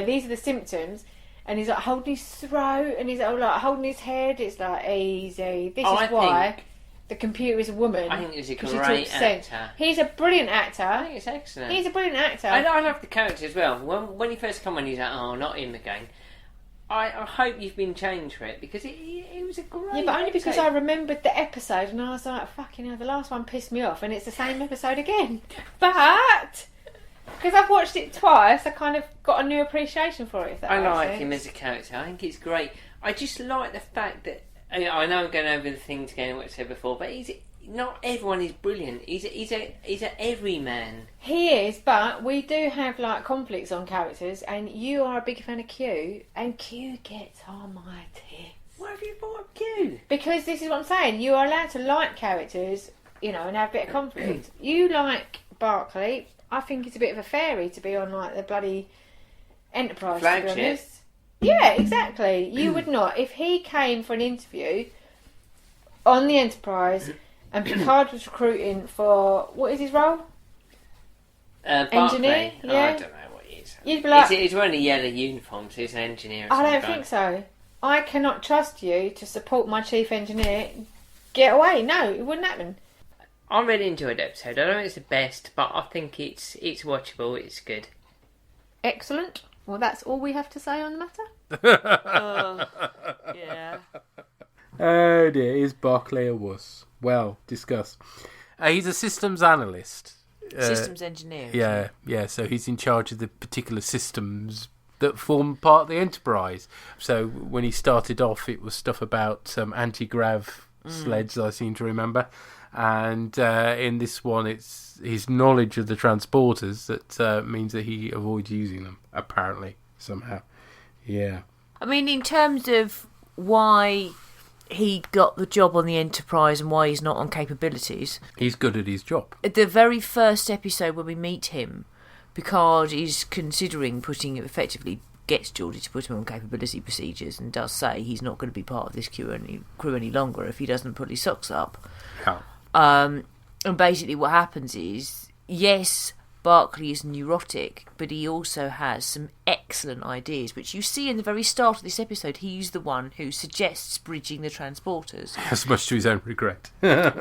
P: these are the symptoms, and he's like holding his throat, and he's like holding his head. It's like easy. This is why the computer is a woman.
Q: I think he's a great actor.
P: He's a brilliant actor.
Q: I think it's excellent.
P: He's a brilliant actor.
Q: I love the character as well. When he first come on, he's like, "Oh, not him again." I hope you've been changed for it, because he was a great
P: Yeah, but only
Q: actor.
P: because I remembered the episode and I was like, fucking hell, the last one pissed me off and it's the same episode again. But because I've watched it twice, I kind of got a new appreciation for it. If that
Q: I
P: makes
Q: like
P: sense.
Q: him as a character. I think he's great. I just like the fact that I know I'm going over the things again what I said before, but not everyone is brilliant. He's a everyman.
P: He is, but we do have like conflicts on characters, and you are a big fan of Q, and Q gets on my tits.
Q: Why have you brought up Q?
P: Because this is what I'm saying. You are allowed to like characters, and have a bit of conflict. You like Barclay. I think he's a bit of a fairy to be on like the bloody Enterprise.
Q: Flagship.
P: To be honest. Yeah, exactly. You would not. If he came for an interview on the Enterprise and Picard was recruiting for, what is his role? Engineer?
Q: Barclay.
P: Yeah.
Q: I don't know what he is.
P: You'd be like,
Q: he's wearing a yellow uniform, so he's an engineer.
P: I don't think so. I cannot trust you to support my chief engineer. Get away. No, it wouldn't happen.
Q: I really enjoyed the episode. I don't think it's the best, but I think it's watchable. It's good.
P: Excellent. Well, that's all we have to say on the matter.
D: Yeah.
C: Oh dear, is Barclay a wuss? Well, discuss. He's a systems analyst.
D: Systems engineer.
C: Yeah, so he's in charge of the particular systems that form part of the Enterprise. So when he started off, it was stuff about anti-grav sleds, I seem to remember. And in this one, it's his knowledge of the transporters that means that he avoids using them, apparently, somehow. Yeah.
D: I mean, in terms of why he got the job on the Enterprise and why he's not on capabilities,
C: he's good at his job.
D: At the very first episode when we meet him, Picard is considering effectively gets Geordi to put him on capability procedures and does say he's not going to be part of this crew any longer if he doesn't put his socks up.
C: Yeah.
D: And basically what happens is, yes, Barclay is neurotic, but he also has some excellent ideas, which you see in the very start of this episode. He's the one who suggests bridging the transporters.
C: As much to his own regret.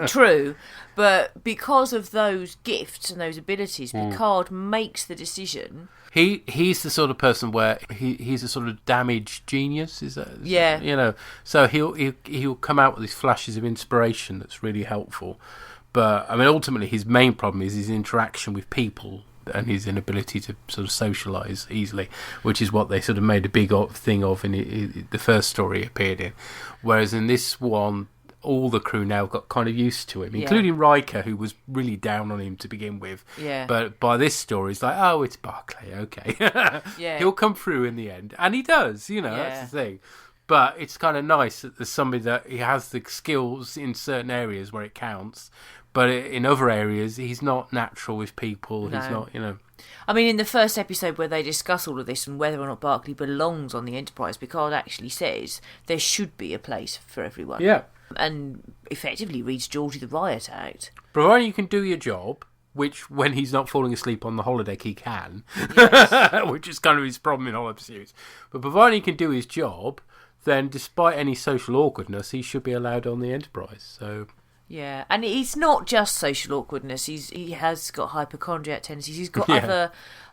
D: True, but because of those gifts and those abilities, Picard makes the decision.
C: He's the sort of person where he's a sort of damaged genius, is that?
D: Yeah.
C: So he'll come out with these flashes of inspiration that's really helpful. But I mean, ultimately, his main problem is his interaction with people and his inability to sort of socialise easily, which is what they sort of made a big thing of in the first story he appeared in. Whereas in this one, all the crew now got kind of used to him, including Riker, who was really down on him to begin with.
D: Yeah.
C: But by this story, it's like, oh, it's Barclay, okay.
D: Yeah.
C: He'll come through in the end. And he does, that's the thing. But it's kind of nice that there's somebody that he has the skills in certain areas where it counts, but in other areas, he's not natural with people.
D: No.
C: He's not,
D: I mean, in the first episode where they discuss all of this and whether or not Barclay belongs on the Enterprise, Picard actually says there should be a place for everyone.
C: Yeah.
D: And effectively reads Geordi the Riot Act.
C: Provided you can do your job, which when he's not falling asleep on the holodeck he can,
D: Yes.
C: which is kind of his problem in all episodes. But providing he can do his job, then despite any social awkwardness, he should be allowed on the Enterprise. So
D: yeah, and it's not just social awkwardness. He has got hypochondriac tendencies. He's got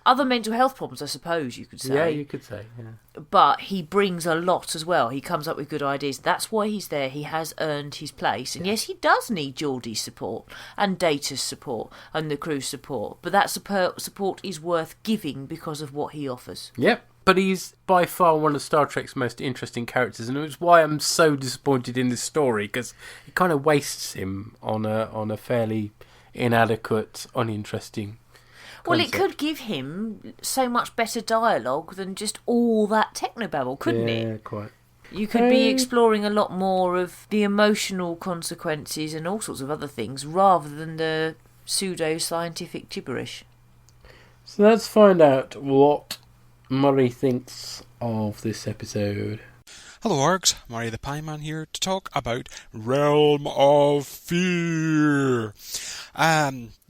D: other mental health problems, I suppose you could say.
C: Yeah, you could say. Yeah.
D: But he brings a lot as well. He comes up with good ideas. That's why he's there. He has earned his place. And yes, he does need Geordie's support and Data's support and the crew's support. But that support is worth giving because of what he offers.
C: Yep. But he's by far one of Star Trek's most interesting characters, and it's why I'm so disappointed in this story, because it kind of wastes him on a fairly inadequate, uninteresting concept.
D: Well, it could give him so much better dialogue than just all that technobabble, couldn't it?
C: Yeah, quite.
D: You could be exploring a lot more of the emotional consequences and all sorts of other things, rather than the pseudo-scientific gibberish.
C: So let's find out what Murray thinks of this episode.
O: Hello Orgs, Murray the Pie Man here to talk about Realm of Fear.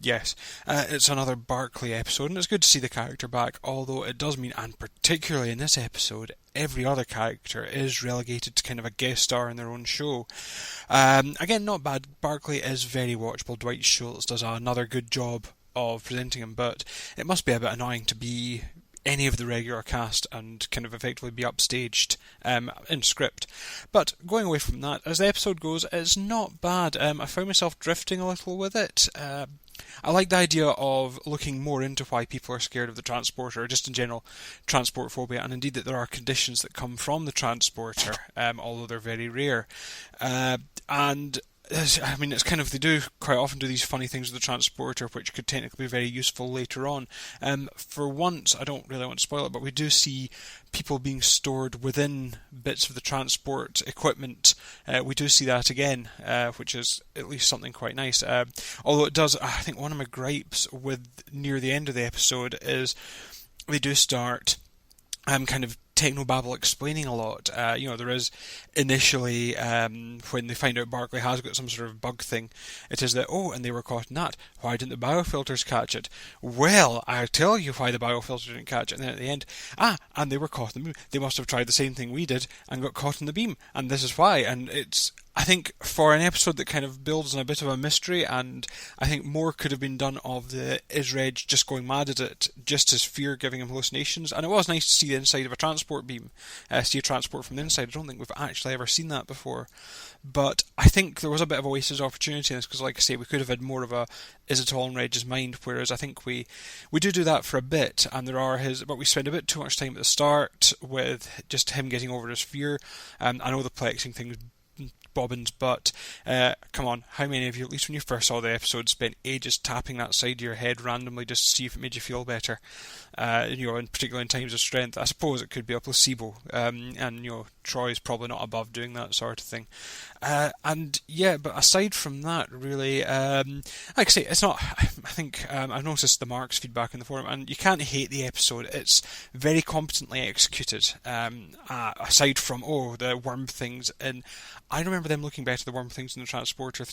O: Yes, it's another Barclay episode, and it's good to see the character back, although it does mean, and particularly in this episode, every other character is relegated to kind of a guest star in their own show. Again, not bad. Barclay is very watchable. Dwight Schultz does another good job of presenting him, but it must be a bit annoying to be any of the regular cast and kind of effectively be upstaged in script. But going away from that, as the episode goes, it's not bad. I found myself drifting a little with it. I like the idea of looking more into why people are scared of the transporter, or just in general transport phobia, and indeed that there are conditions that come from the transporter, although they're very rare. And I mean, it's kind of, they do quite often do these funny things with the transporter, which could technically be very useful later on. For once, I don't really want to spoil it, but we do see people being stored within bits of the transport equipment. We do see that again, which is at least something quite nice. Although it does, I think one of my gripes with near the end of the episode is they do start kind of technobabble explaining a lot. There is initially, when they find out Barclay has got some sort of bug thing, it is that, and they were caught in that. Why didn't the biofilters catch it? Well, I'll tell you why the biofilters didn't catch it. And then at the end, and they were caught in the beam. They must have tried the same thing we did and got caught in the beam. And this is why. And it's, I think, for an episode that kind of builds on a bit of a mystery, and I think more could have been done of the Isreg just going mad at it, just as fear giving him hallucinations. And it was nice to see the inside of a transport beam, see a transport from the inside. I don't think we've actually ever seen that before. But I think there was a bit of a wasted opportunity in this, because like I say, we could have had more of a is it all in Reg's mind, whereas I think we do that for a bit, and there are but we spend a bit too much time at the start with just him getting over his fear. I know the plexing thing's bobbins, but come on, how many of you, at least when you first saw the episode, spent ages tapping that side of your head randomly just to see if it made you feel better? And particularly in times of strength. I suppose it could be a placebo, and Troy's probably not above doing that sort of thing. But aside from that, really, like I say, it's not. I think I've noticed the Mark's feedback in the forum, and you can't hate the episode. It's very competently executed. Aside from the worm things, and I remember them looking better, the worm things in the transporter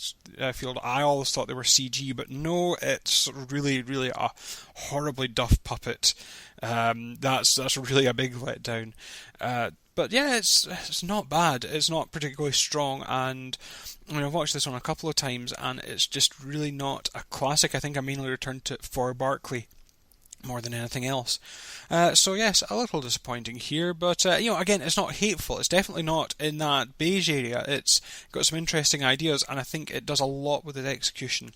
O: field. I always thought they were CG, but no, it's really, really a horribly duff puppet. That's really a big letdown. But yeah, it's not bad. It's not particularly strong, and I've watched this one a couple of times, and it's just really not a classic. I think I mainly returned to it for Barclay more than anything else. So yes, a little disappointing here, but again, it's not hateful. It's definitely not in that beige area. It's got some interesting ideas, and I think it does a lot with its execution,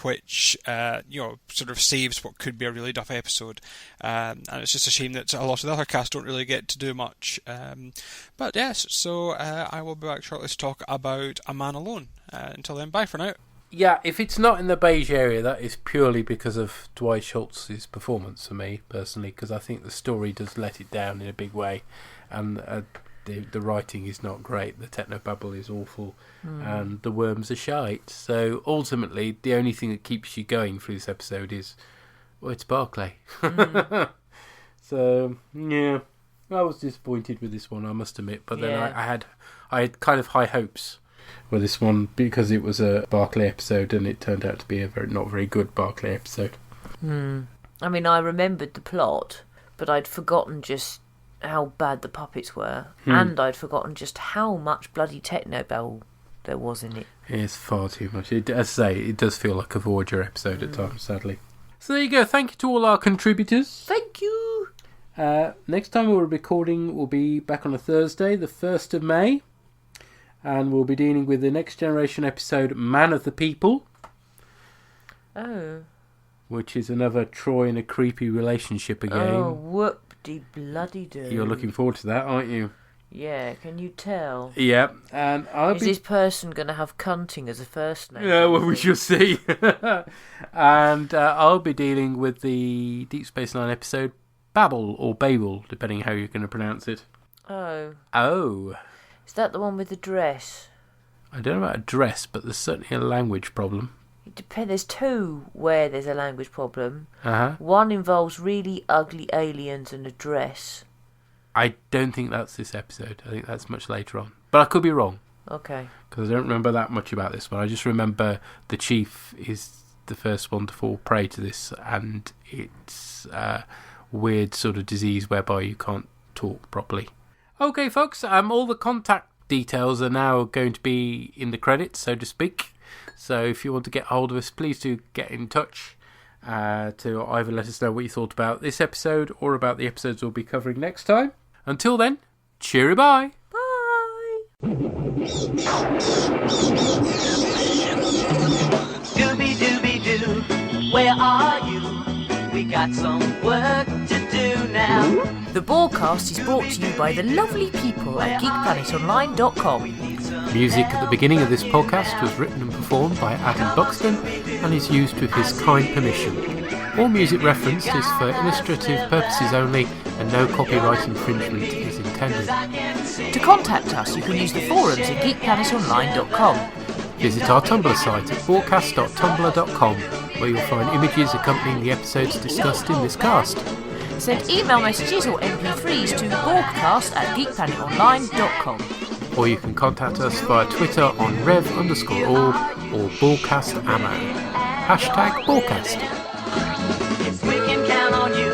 O: which sort of saves what could be a really duff episode. And it's just a shame that a lot of the other cast don't really get to do much. But yes, so I will be back shortly to talk about A Man Alone. Until then, bye for now.
C: Yeah, if it's not in the beige area, that is purely because of Dwight Schultz's performance for me, personally, because I think the story does let it down in a big way, and the writing is not great, the technobabble is awful, and the worms are shite. So ultimately, the only thing that keeps you going through this episode is, it's Barclay. So, I was disappointed with this one, I must admit, but then I had kind of high hopes Well, this one, because it was a Barclay episode, and it turned out to be a not very good Barclay episode.
D: I mean, I remembered the plot, but I'd forgotten just how bad the puppets were, and I'd forgotten just how much bloody techno-bell there was in it.
C: It's far too much. As I say, it does feel like a Voyager episode at times, sadly. So there you go. Thank you to all our contributors.
D: Thank you.
C: Next time we're recording will be back on a Thursday, the 1st of May. And we'll be dealing with the Next Generation episode, Man of the People.
D: Oh.
C: Which is another Troy in a creepy relationship again.
D: Oh, whoop-de-bloody-do.
C: You're looking forward to that, aren't you?
D: Yeah, can you tell?
C: Yeah, and
D: Is this person going to have cunting as a first name?
C: Yeah, well, we shall see. And I'll be dealing with the Deep Space Nine episode, Babel, or Babel, depending how you're going to pronounce it.
D: Oh.
C: Oh.
D: Is that the one with the dress?
C: I don't know about a dress, but there's certainly a language problem.
D: It depends. There's two where there's a language problem.
C: Uh-huh.
D: One involves really ugly aliens and a dress.
C: I don't think that's this episode. I think that's much later on. But I could be wrong.
D: Okay.
C: Because I don't remember that much about this one. I just remember the chief is the first one to fall prey to this, and it's a weird sort of disease whereby you can't talk properly. Okay, folks, all the contact details are now going to be in the credits, so to speak. So if you want to get hold of us, please do get in touch to either let us know what you thought about this episode or about the episodes we'll be covering next time. Until then, cheery bye.
D: Bye.
M: Dooby-dooby-doo, where are you? We got some work to do now.
D: The bOrgCast is brought to you by the lovely people at GeekPlanetOnline.com.
C: Music at the beginning of this podcast was written and performed by Adam Buxton and is used with his kind permission. All music referenced is for illustrative purposes only, and no copyright infringement is intended.
D: To contact us, you can use the forums at GeekPlanetOnline.com.
C: Visit our Tumblr site at bOrgCast.tumblr.com, where you'll find images accompanying the episodes discussed in this cast.
D: Send email messages or MP3s to bOrgCast@GeekPlanetOnline.com.
C: Or you can contact us via Twitter on rev_org or bOrgCastAmmo. Hashtag bOrgCast.
M: If we can count on you,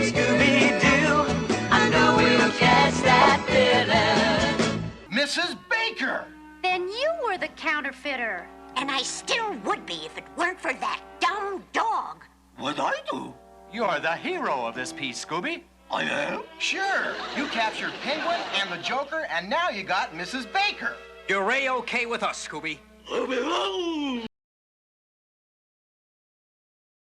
M: Scooby-Doo, I know we'll catch that villain.
U: Mrs. Baker!
V: Then you were the counterfeiter.
W: And I still would be if it weren't for that dumb dog.
U: What'd I do? You're the hero of this piece, Scooby. I am? Sure. You captured Penguin and the Joker, and now you got Mrs. Baker.
X: You're A-okay with us, Scooby.